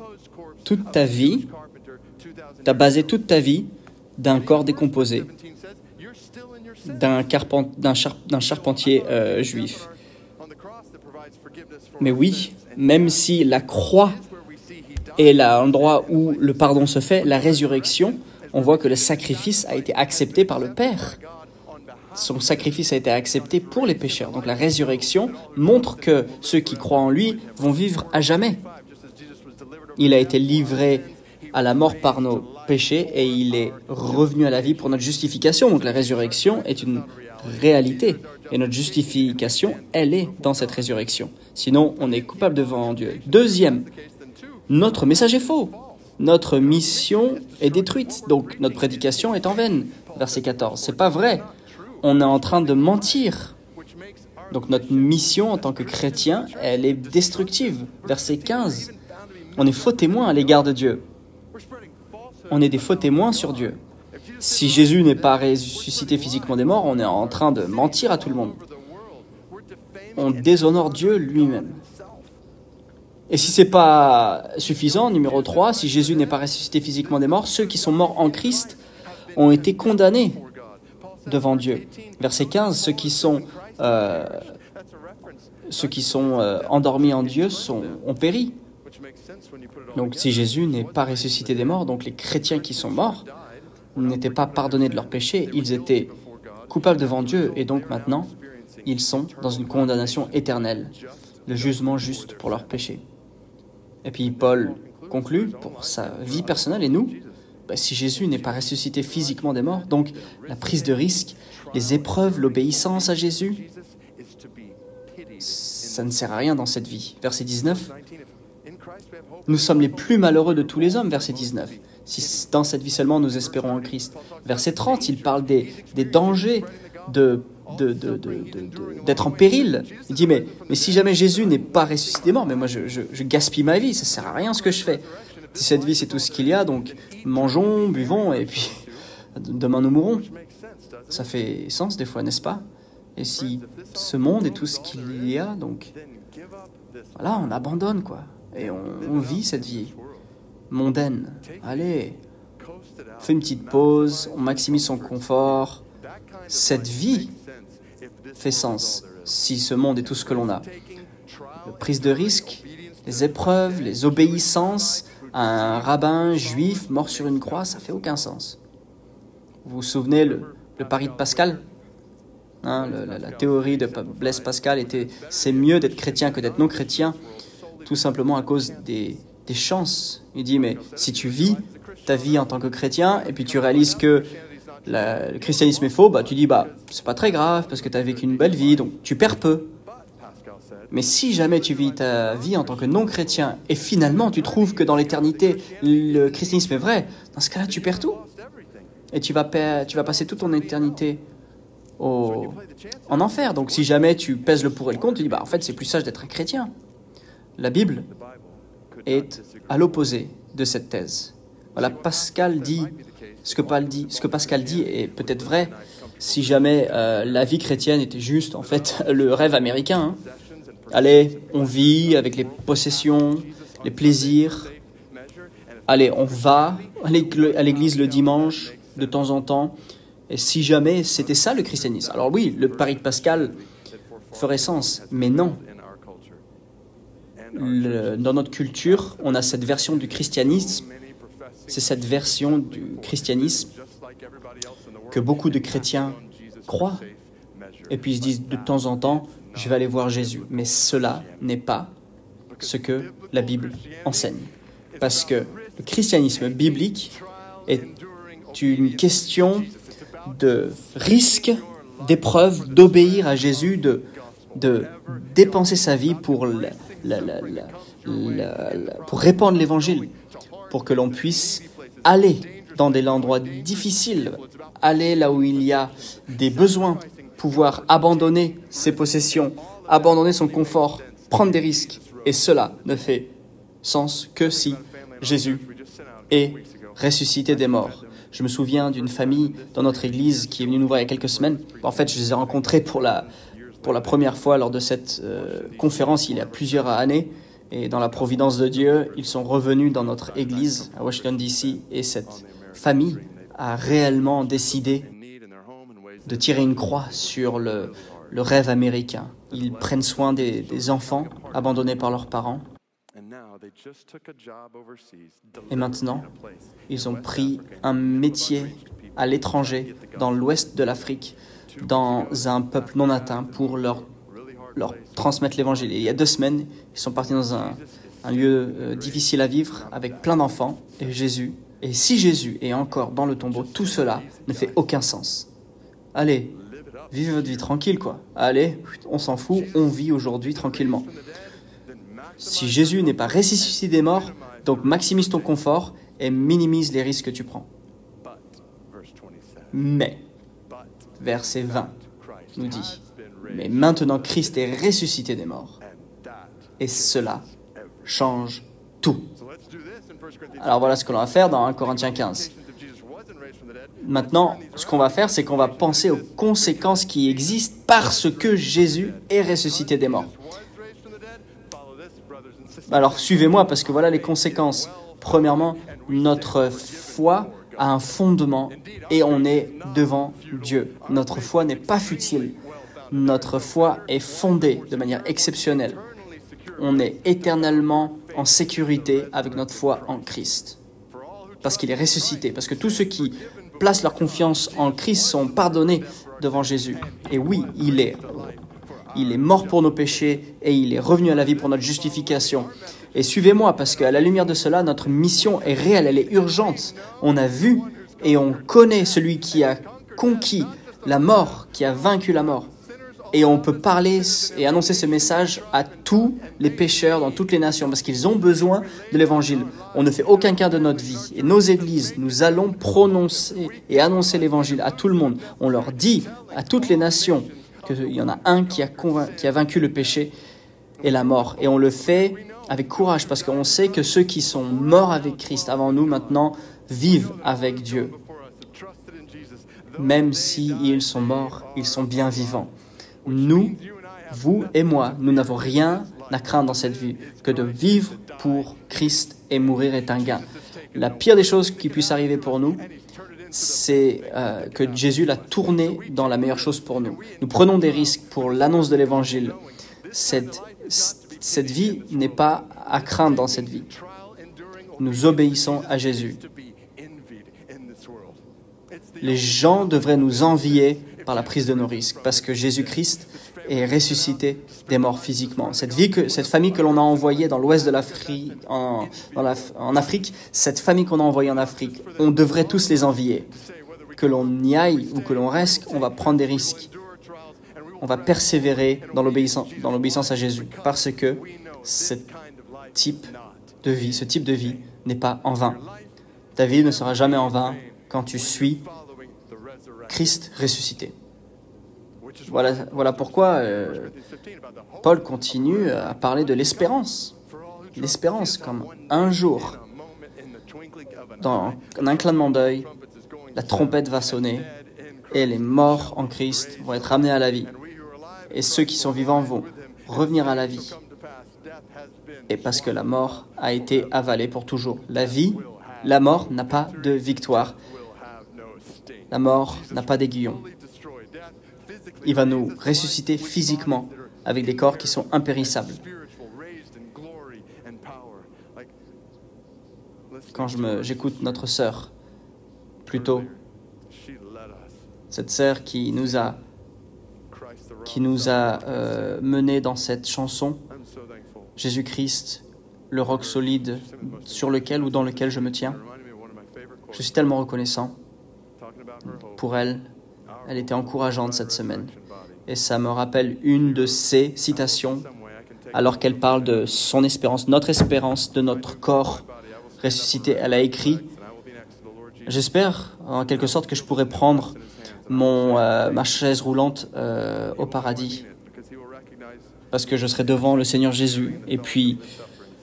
toute ta vie, tu as basé toute ta vie d'un corps décomposé, d'un charpentier juif. Mais oui, même si la croix est l'endroit où le pardon se fait, la résurrection, on voit que le sacrifice a été accepté par le Père. Son sacrifice a été accepté pour les pécheurs. Donc la résurrection montre que ceux qui croient en lui vont vivre à jamais. Il a été livré à la mort par nos péchés et il est revenu à la vie pour notre justification. Donc la résurrection est une réalité. Et notre justification, elle est dans cette résurrection. Sinon, on est coupable devant Dieu. Deuxième, notre message est faux. Notre mission est détruite. Donc, notre prédication est en vaine. Verset 14. C'est pas vrai. On est en train de mentir. Donc, notre mission en tant que chrétien, elle est destructive. Verset 15. On est faux témoins à l'égard de Dieu. On est des faux témoins sur Dieu. Si Jésus n'est pas ressuscité physiquement des morts, on est en train de mentir à tout le monde. On déshonore Dieu lui-même. Et si ce n'est pas suffisant, numéro 3, si Jésus n'est pas ressuscité physiquement des morts, ceux qui sont morts en Christ ont été condamnés devant Dieu. Verset 15, ceux qui sont endormis en Dieu ont péri. Donc si Jésus n'est pas ressuscité des morts, donc les chrétiens qui sont morts n'étaient pas pardonnés de leurs péchés, ils étaient coupables devant Dieu et donc maintenant ils sont dans une condamnation éternelle, le jugement juste pour leurs péchés. Et puis Paul conclut pour sa vie personnelle et nous, si Jésus n'est pas ressuscité physiquement des morts, donc la prise de risque, les épreuves, l'obéissance à Jésus, ça ne sert à rien dans cette vie. Verset 19, nous sommes les plus malheureux de tous les hommes, verset 19. Si dans cette vie seulement nous espérons en Christ. Verset 30, il parle des dangers d'être en péril. Il dit, mais si jamais Jésus n'est pas ressuscité des morts, mais moi je gaspille ma vie, ça ne sert à rien ce que je fais. Si cette vie c'est tout ce qu'il y a, donc mangeons, buvons, et puis demain nous mourrons. Ça fait sens des fois, n'est-ce pas? Et si ce monde est tout ce qu'il y a, donc voilà, on abandonne quoi. Et on vit cette vie mondaine. Allez, fais une petite pause, on maximise son confort. Cette vie fait sens si ce monde est tout ce que l'on a. La prise de risque, les épreuves, les obéissances à un rabbin juif mort sur une croix, ça fait aucun sens. Vous vous souvenez le pari de Pascal? La théorie de Blaise Pascal était « c'est mieux d'être chrétien que d'être non chrétien », tout simplement à cause des chances. Il dit, mais si tu vis ta vie en tant que chrétien, et puis tu réalises que le christianisme est faux, tu dis, c'est pas très grave, parce que tu as vécu une belle vie, donc tu perds peu. Mais si jamais tu vis ta vie en tant que non-chrétien, et finalement tu trouves que dans l'éternité, le christianisme est vrai, dans ce cas-là, tu perds tout. Et tu vas passer toute ton éternité en enfer. Donc si jamais tu pèses le pour et le contre, tu dis, en fait, c'est plus sage d'être un chrétien. La Bible est à l'opposé de cette thèse. Voilà, Pascal dit, ce que Pascal dit est peut-être vrai si jamais la vie chrétienne était juste, en fait, le rêve américain. Allez, on vit avec les possessions, les plaisirs. Allez, on va à l'église le dimanche, de temps en temps. Et si jamais c'était ça le christianisme, alors oui, le pari de Pascal ferait sens, mais non. Dans notre culture, on a cette version du christianisme, c'est cette version du christianisme que beaucoup de chrétiens croient. Et puis ils se disent de temps en temps, je vais aller voir Jésus. Mais cela n'est pas ce que la Bible enseigne. Parce que le christianisme biblique est une question de risque, d'épreuve, d'obéir à Jésus, de dépenser sa vie pour répandre l'évangile, pour que l'on puisse aller dans des endroits difficiles, aller là où il y a des besoins, pouvoir abandonner ses possessions, abandonner son confort, prendre des risques. Et cela ne fait sens que si Jésus est ressuscité des morts. Je me souviens d'une famille dans notre église qui est venue nous voir il y a quelques semaines. En fait, je les ai rencontrés pour la première fois lors de cette conférence il y a plusieurs années. Et dans la providence de Dieu, ils sont revenus dans notre église à Washington, D.C. Et cette famille a réellement décidé de tirer une croix sur le rêve américain. Ils prennent soin des enfants abandonnés par leurs parents. Et maintenant, ils ont pris un métier à l'étranger, dans l'ouest de l'Afrique, dans un peuple non atteint, pour leur transmettre l'évangile. Et il y a 2 semaines, ils sont partis dans un lieu difficile à vivre, avec plein d'enfants, et si Jésus est encore dans le tombeau, tout cela ne fait aucun sens. Allez, vivez votre vie tranquille, quoi. Allez, on s'en fout, on vit aujourd'hui tranquillement. Si Jésus n'est pas ressuscité des morts, donc maximise ton confort et minimise les risques que tu prends. Mais, verset 20 nous dit, mais maintenant Christ est ressuscité des morts. Et cela change tout. Alors voilà ce que l'on va faire dans 1 Corinthiens 15. Maintenant, ce qu'on va faire, c'est qu'on va penser aux conséquences qui existent parce que Jésus est ressuscité des morts. Alors suivez-moi parce que voilà les conséquences. Premièrement, notre foi a un fondement et on est devant Dieu. Notre foi n'est pas futile. Notre foi est fondée de manière exceptionnelle. On est éternellement en sécurité avec notre foi en Christ. Parce qu'il est ressuscité. Parce que tous ceux qui placent leur confiance en Christ sont pardonnés devant Jésus. Et oui, il est mort pour nos péchés et il est revenu à la vie pour notre justification. Et suivez-moi parce qu'à la lumière de cela, notre mission est réelle, elle est urgente. On a vu et on connaît celui qui a conquis la mort, qui a vaincu la mort. Et on peut parler et annoncer ce message à tous les pécheurs dans toutes les nations parce qu'ils ont besoin de l'évangile. On ne fait aucun cas de notre vie. Et nos églises, nous allons prononcer et annoncer l'évangile à tout le monde. On leur dit à toutes les nations qu'il y en a un qui a vaincu le péché et la mort. Et on le fait avec courage parce qu'on sait que ceux qui sont morts avec Christ avant nous maintenant vivent avec Dieu. Même s'ils sont morts, ils sont bien vivants. Nous, vous et moi, nous n'avons rien à craindre dans cette vie que de vivre pour Christ et mourir est un gain. La pire des choses qui puisse arriver pour nous, c'est que Jésus l'a tourné dans la meilleure chose pour nous. Nous prenons des risques pour l'annonce de l'Évangile. Cette vie n'est pas à craindre dans cette vie. Nous obéissons à Jésus. Les gens devraient nous envier par la prise de nos risques, parce que Jésus-Christ est ressuscité des morts physiquement. Cette famille que l'on a envoyée dans l'ouest de l'Afrique, en Afrique, cette famille qu'on a envoyée en Afrique, on devrait tous les envier. Que l'on y aille ou que l'on reste, on va prendre des risques. On va persévérer dans l'obéissance à Jésus, parce que ce type de vie n'est pas en vain. Ta vie ne sera jamais en vain quand tu suis Christ ressuscité. Voilà pourquoi Paul continue à parler de l'espérance. L'espérance comme un jour, dans un clin d'œil, la trompette va sonner et les morts en Christ vont être ramenés à la vie. Et ceux qui sont vivants vont revenir à la vie. Et parce que la mort a été avalée pour toujours. La mort n'a pas de victoire. La mort n'a pas d'aiguillon. Il va nous ressusciter physiquement avec des corps qui sont impérissables. Quand j'écoute notre sœur, plutôt, cette sœur qui nous a menés dans cette chanson, Jésus-Christ, le roc solide sur lequel ou dans lequel je me tiens. Je suis tellement reconnaissant pour elle. Elle était encourageante cette semaine. Et ça me rappelle une de ses citations, alors qu'elle parle de son espérance, de notre corps ressuscité. Elle a écrit, j'espère en quelque sorte que je pourrai prendre ma chaise roulante au paradis, parce que je serai devant le Seigneur Jésus, et puis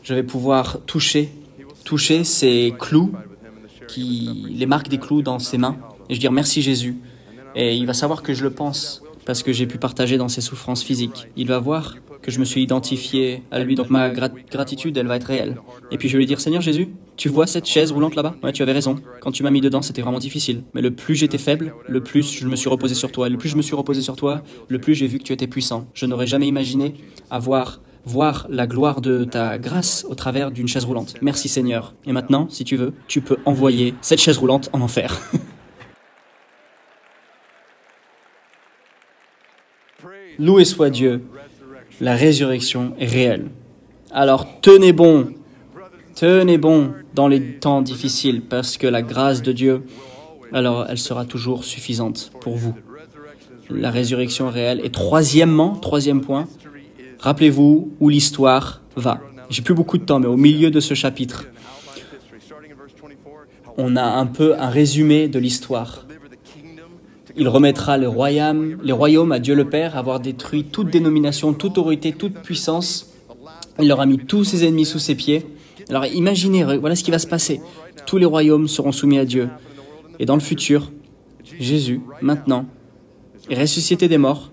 je vais pouvoir toucher ces clous, les marques des clous dans ses mains, et je dire merci Jésus. Et il va savoir que je le pense, parce que j'ai pu partager dans ses souffrances physiques. Il va voir que je me suis identifié à lui, donc ma gratitude, elle va être réelle. Et puis je vais lui dire, Seigneur Jésus, tu vois cette chaise roulante là-bas? Ouais, tu avais raison. Quand tu m'as mis dedans, c'était vraiment difficile. Mais le plus j'étais faible, le plus je me suis reposé sur toi. Et le plus je me suis reposé sur toi, le plus j'ai vu que tu étais puissant. Je n'aurais jamais imaginé voir la gloire de ta grâce au travers d'une chaise roulante. Merci Seigneur. Et maintenant, si tu veux, tu peux envoyer cette chaise roulante en enfer. Loué soit Dieu, la résurrection est réelle. Alors tenez bon dans les temps difficiles, parce que la grâce de Dieu, alors elle sera toujours suffisante pour vous. la résurrection réelle. Et troisième point, rappelez-vous où l'histoire va. J'ai plus beaucoup de temps, mais au milieu de ce chapitre, on a un peu un résumé de l'histoire. Il remettra les royaumes à Dieu le Père, avoir détruit toute dénomination, toute autorité, toute puissance. Il leur a mis tous ses ennemis sous ses pieds. Alors imaginez, voilà ce qui va se passer. Tous les royaumes seront soumis à Dieu. Et dans le futur, Jésus, maintenant, est ressuscité des morts.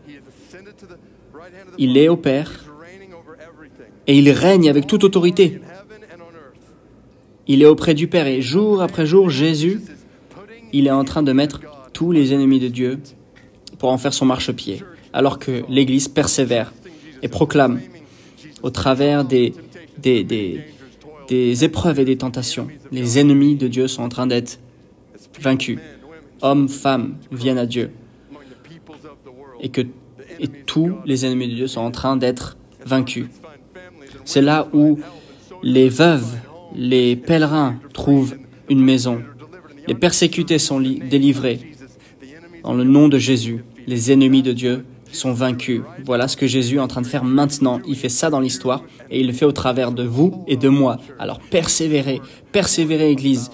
Il est au Père et il règne avec toute autorité. Il est auprès du Père et jour après jour, Jésus, il est en train de mettre tous les ennemis de Dieu pour en faire son marchepied, alors que l'Église persévère et proclame au travers des épreuves et des tentations. Les ennemis de Dieu sont en train d'être vaincus. Hommes, femmes viennent à Dieu. Et tous les ennemis de Dieu sont en train d'être vaincus. C'est là où les veuves, les pèlerins trouvent une maison. Les persécutés sont délivrés. Dans le nom de Jésus, les ennemis de Dieu sont vaincus. Voilà ce que Jésus est en train de faire maintenant. Il fait ça dans l'histoire et il le fait au travers de vous et de moi. Alors persévérez, Église.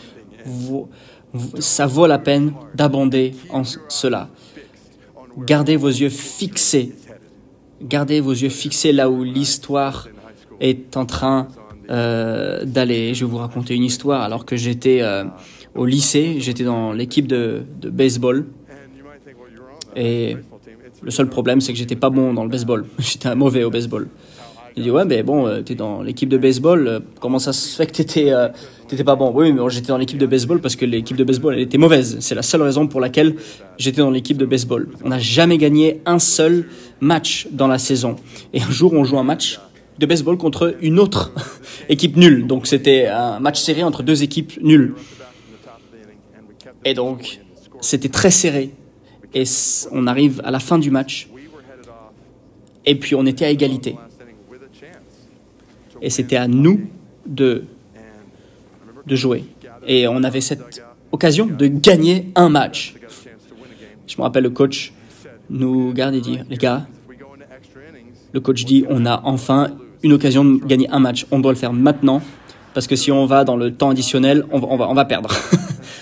Ça vaut la peine d'abonder en cela. Gardez vos yeux fixés. Gardez vos yeux fixés là où l'histoire est en train d'aller. Je vais vous raconter une histoire. Alors que j'étais au lycée, j'étais dans l'équipe de baseball. Et le seul problème, c'est que j'étais pas bon dans le baseball. J'étais mauvais au baseball. Il dit, ouais, mais bon, t'es dans l'équipe de baseball, comment ça se fait que t'étais pas bon? Oui, mais j'étais dans l'équipe de baseball parce que l'équipe de baseball, elle était mauvaise. C'est la seule raison pour laquelle j'étais dans l'équipe de baseball. On n'a jamais gagné un seul match dans la saison. Et un jour, on joue un match de baseball contre une autre équipe nulle. Donc, c'était un match serré entre deux équipes nulles. Et donc, c'était très serré. Et on arrive à la fin du match. Et puis, on était à égalité. Et c'était à nous de jouer. Et on avait cette occasion de gagner un match. Je me rappelle, le coach nous regarde et dit, les gars, le coach dit, on a enfin une occasion de gagner un match. On doit le faire maintenant, parce que si on va dans le temps additionnel, on va perdre.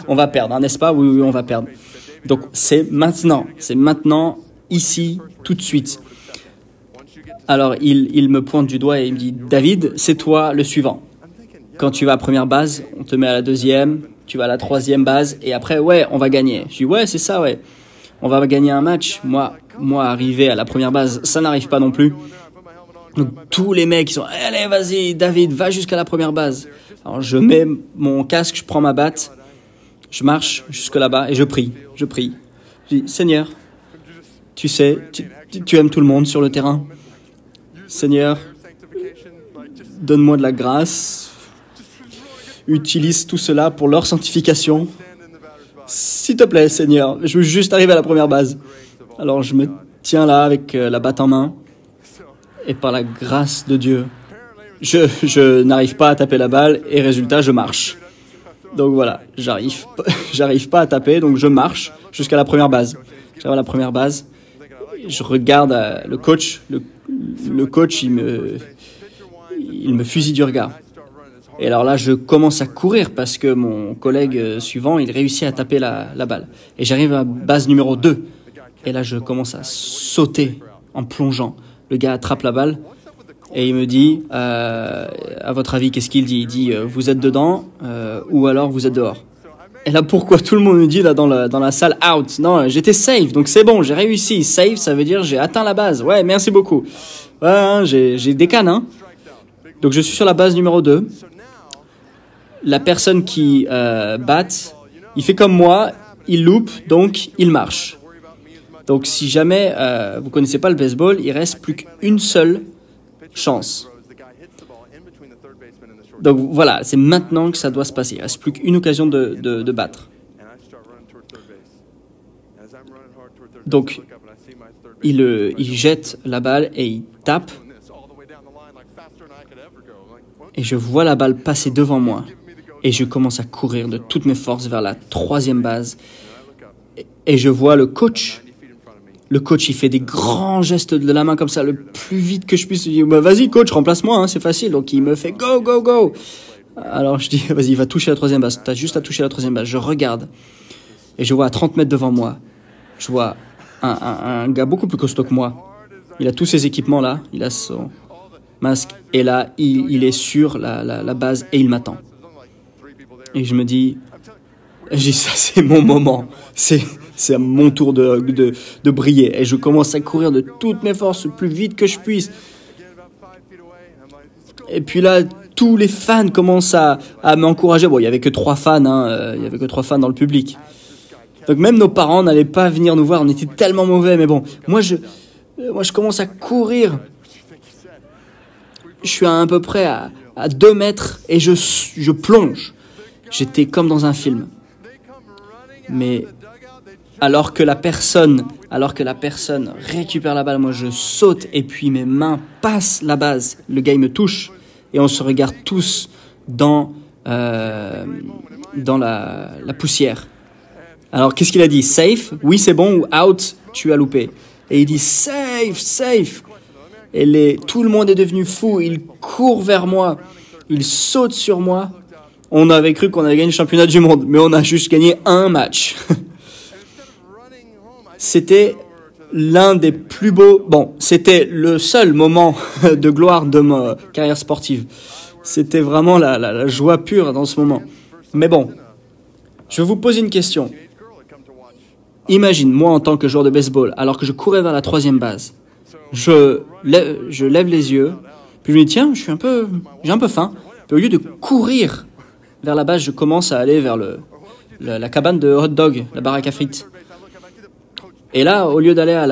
On va perdre, hein, n'est-ce pas? Oui, on va perdre. Donc c'est maintenant, ici, tout de suite. Alors, il me pointe du doigt et il me dit, David, c'est toi le suivant. Quand tu vas à la première base, on te met à la deuxième, tu vas à la troisième base, et après, ouais, on va gagner. Je dis, ouais, c'est ça, ouais. On va gagner un match. Moi, arriver à la première base, ça n'arrive pas non plus. Donc, tous les mecs, ils sont, allez, vas-y, David, va jusqu'à la première base. Alors, je mets mon casque, je prends ma batte, je marche jusque là-bas et je prie. Je dis, Seigneur, tu sais, tu aimes tout le monde sur le terrain. Seigneur, donne-moi de la grâce, utilise tout cela pour leur sanctification. S'il te plaît, Seigneur, je veux juste arriver à la première base. Alors je me tiens là avec la batte en main, et par la grâce de Dieu, je n'arrive pas à taper la balle, et résultat, je marche. Donc voilà, j'arrive pas à taper, donc je marche jusqu'à la première base. J'arrive à la première base, je regarde le coach, le coach, il me fusille du regard. Et alors là, je commence à courir parce que mon collègue suivant, il réussit à taper la balle. Et j'arrive à base numéro 2. Et là, je commence à sauter en plongeant. Le gars attrape la balle et il me dit, à votre avis, qu'est-ce qu'il dit? Il dit, vous êtes dedans ou alors vous êtes dehors. Et là, pourquoi tout le monde me dit là dans la salle out? Non, j'étais safe, donc c'est bon, j'ai réussi. Safe, ça veut dire j'ai atteint la base. Ouais, merci beaucoup. Ouais, hein, j'ai des cannes, hein. Donc je suis sur la base numéro 2. La personne qui batte, il fait comme moi, il loupe, donc il marche. Donc si jamais vous connaissez pas le baseball, il reste plus qu'une seule chance. Donc voilà, c'est maintenant que ça doit se passer. Il ne reste plus qu'une occasion de battre. Donc, il jette la balle et il tape. Et je vois la balle passer devant moi. Et je commence à courir de toutes mes forces vers la troisième base. Et je vois le coach Le coach, il fait des grands gestes de la main comme ça, le plus vite que je puisse. Je dis, bah, vas-y, coach, remplace-moi, hein, c'est facile. Donc, il me fait go, go, go. Alors, je dis, vas-y, va toucher la troisième base. T'as juste à toucher la troisième base. Je regarde. Et je vois à 30 mètres devant moi, je vois un gars beaucoup plus costaud que moi. Il a tous ses équipements là, il a son masque. Et là, il est sur la base et il m'attend. Et je me dis, ça c'est mon moment. C'est à mon tour de briller. Et je commence à courir de toutes mes forces, le plus vite que je puisse. Et puis là, tous les fans commencent à m'encourager. Bon, il n'y avait que 3 fans, hein, il y avait que 3 fans dans le public. Donc même nos parents n'allaient pas venir nous voir, on était tellement mauvais. Mais bon, moi je commence à courir. Je suis à peu près à 2 mètres et je plonge. J'étais comme dans un film. Mais alors que la personne récupère la balle, moi je saute et puis mes mains passent la base. Le gars il me touche et on se regarde tous dans la poussière. Alors qu'est-ce qu'il a dit? Safe? Oui c'est bon, ou out? Tu as loupé. Et il dit safe, safe. Et tout le monde est devenu fou. Il court vers moi, il saute sur moi. On avait cru qu'on avait gagné le championnat du monde, mais on a juste gagné un match. C'était l'un des plus beaux... Bon, c'était le seul moment de gloire de ma carrière sportive. C'était vraiment la joie pure dans ce moment. Mais bon, je vais vous poser une question. Imagine, moi en tant que joueur de baseball, alors que je courais vers la troisième base, je lève les yeux, puis je me dis, tiens, j'ai un peu faim. Puis au lieu de courir vers la base, je commence à aller vers la cabane de hot dog, la baraque à frites. Et là, au lieu d'aller à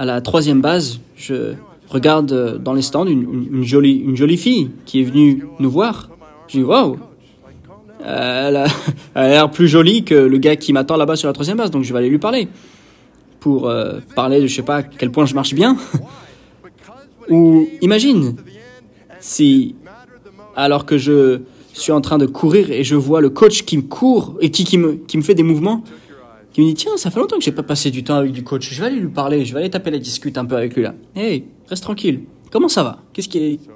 la troisième base, je regarde dans les stands une jolie fille qui est venue nous voir. Je dis, waouh, elle a l'air plus jolie que le gars qui m'attend là-bas sur la troisième base, donc je vais aller lui parler. Pour parler de je sais pas à quel point je marche bien. Ou imagine, si alors que je suis en train de courir et je vois le coach qui me court et qui me fait des mouvements, qui me dit tiens, ça fait longtemps que j'ai pas passé du temps avec du coach, je vais aller lui parler, je vais aller taper la discute un peu avec lui là. Hey, reste tranquille. Comment ça va?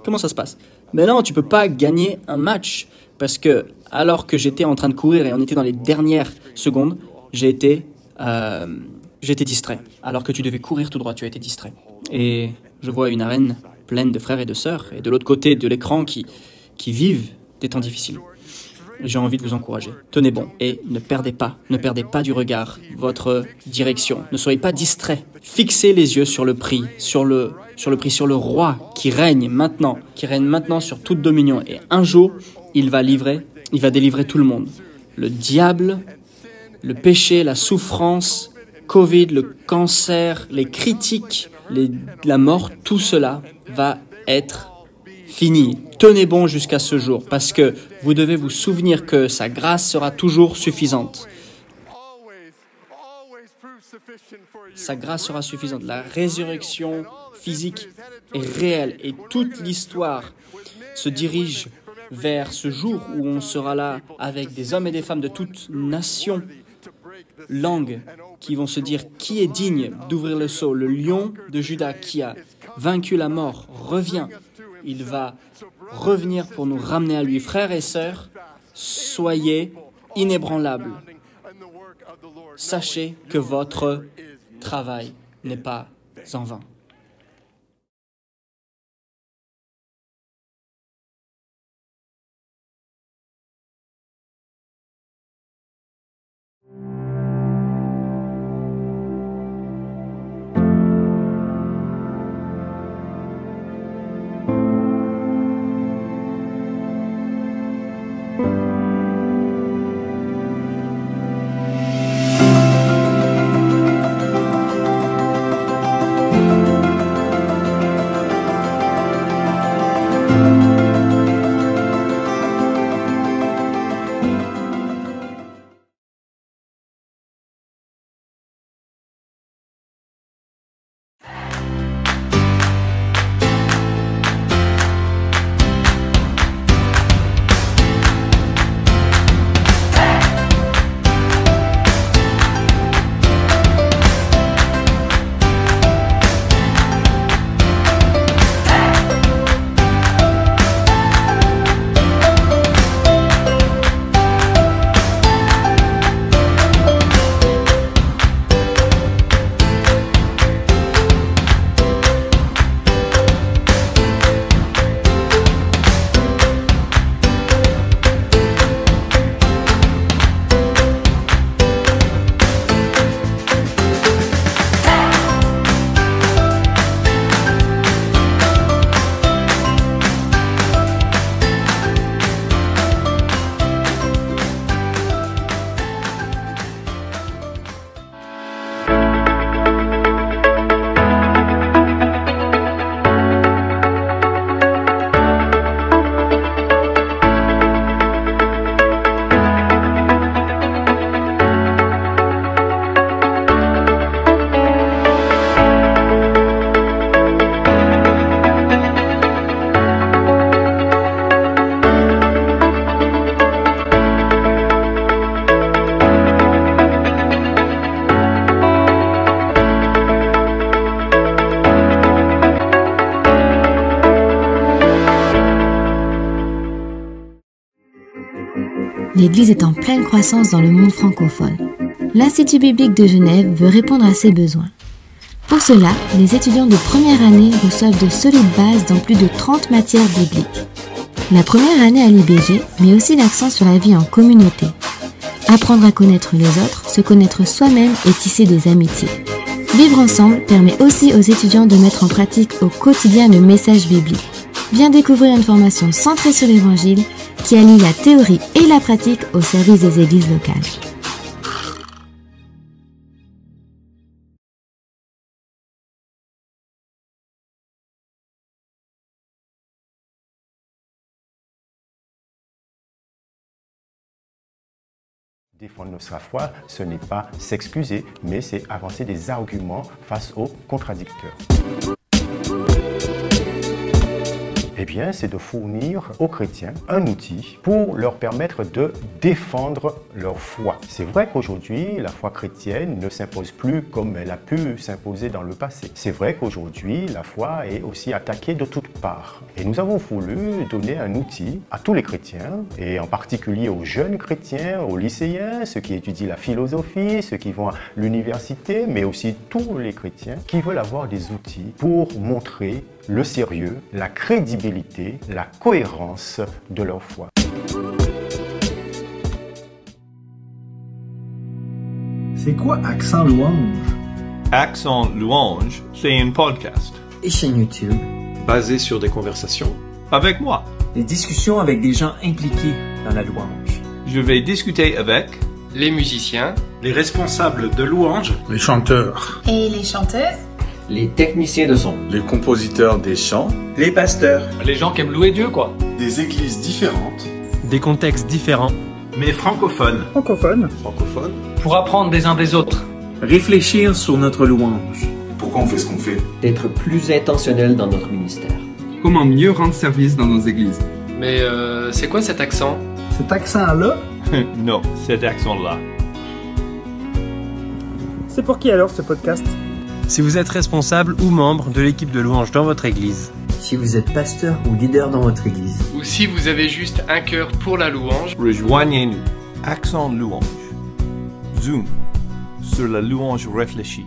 Comment ça se passe? Mais non, tu peux pas gagner un match parce que alors que j'étais en train de courir et on était dans les dernières secondes, j'étais distrait. Alors que tu devais courir tout droit, tu as été distrait. Et je vois une arène pleine de frères et de sœurs et de l'autre côté de l'écran qui vivent des temps difficiles. J'ai envie de vous encourager. Tenez bon et ne perdez pas du regard votre direction. Ne soyez pas distraits. Fixez les yeux sur le prix, sur le roi qui règne maintenant sur toute dominion. Et un jour, il va délivrer tout le monde. Le diable, le péché, la souffrance, Covid, le cancer, les critiques, la mort, tout cela va être fini. Tenez bon jusqu'à ce jour, parce que vous devez vous souvenir que sa grâce sera toujours suffisante. Sa grâce sera suffisante. La résurrection physique est réelle et toute l'histoire se dirige vers ce jour où on sera là avec des hommes et des femmes de toutes nations, langues, qui vont se dire qui est digne d'ouvrir le sceau. Le lion de Juda qui a vaincu la mort revient. Il va revenir pour nous ramener à lui. Frères et sœurs, soyez inébranlables. Sachez que votre travail n'est pas en vain. l'Église est en pleine croissance dans le monde francophone. L'Institut biblique de Genève veut répondre à ces besoins. Pour cela, les étudiants de première année reçoivent de solides bases dans plus de 30 matières bibliques. La première année à l'IBG met aussi l'accent sur la vie en communauté. Apprendre à connaître les autres, se connaître soi-même et tisser des amitiés. Vivre ensemble permet aussi aux étudiants de mettre en pratique au quotidien le message biblique. Bien découvrir une formation centrée sur l'Évangile qui allie la théorie et la pratique au service des églises locales. Défendre notre foi, ce n'est pas s'excuser, mais c'est avancer des arguments face aux contradicteurs. Eh bien, c'est de fournir aux chrétiens un outil pour leur permettre de défendre leur foi. C'est vrai qu'aujourd'hui, la foi chrétienne ne s'impose plus comme elle a pu s'imposer dans le passé. C'est vrai qu'aujourd'hui, la foi est aussi attaquée de toutes parts. Et nous avons voulu donner un outil à tous les chrétiens, et en particulier aux jeunes chrétiens, aux lycéens, ceux qui étudient la philosophie, ceux qui vont à l'université, mais aussi tous les chrétiens qui veulent avoir des outils pour montrer le sérieux, la crédibilité, la cohérence de leur foi. C'est quoi Accent Louange? Accent Louange, c'est un podcast. Et chaîne YouTube. Basé sur des conversations. Avec moi. Des discussions avec des gens impliqués dans la louange. Je vais discuter avec les musiciens, les responsables de louange, les chanteurs et les chanteuses, les techniciens de son, les compositeurs des chants, les pasteurs, les gens qui aiment louer Dieu, quoi. des églises différentes, des contextes différents, mais francophones. Francophone. Francophones. Pour apprendre des uns des autres. Réfléchir sur notre louange. Pourquoi on fait ce qu'on fait? d'être plus intentionnel dans notre ministère. Comment mieux rendre service dans nos églises. Mais c'est quoi cet accent? Cet accent-là? Non, cet accent-là. C'est pour qui alors ce podcast? Si vous êtes responsable ou membre de l'équipe de louange dans votre église. Si vous êtes pasteur ou leader dans votre église. Ou si vous avez juste un cœur pour la louange. Rejoignez-nous. Accent Louange. Zoom sur la louange réfléchie.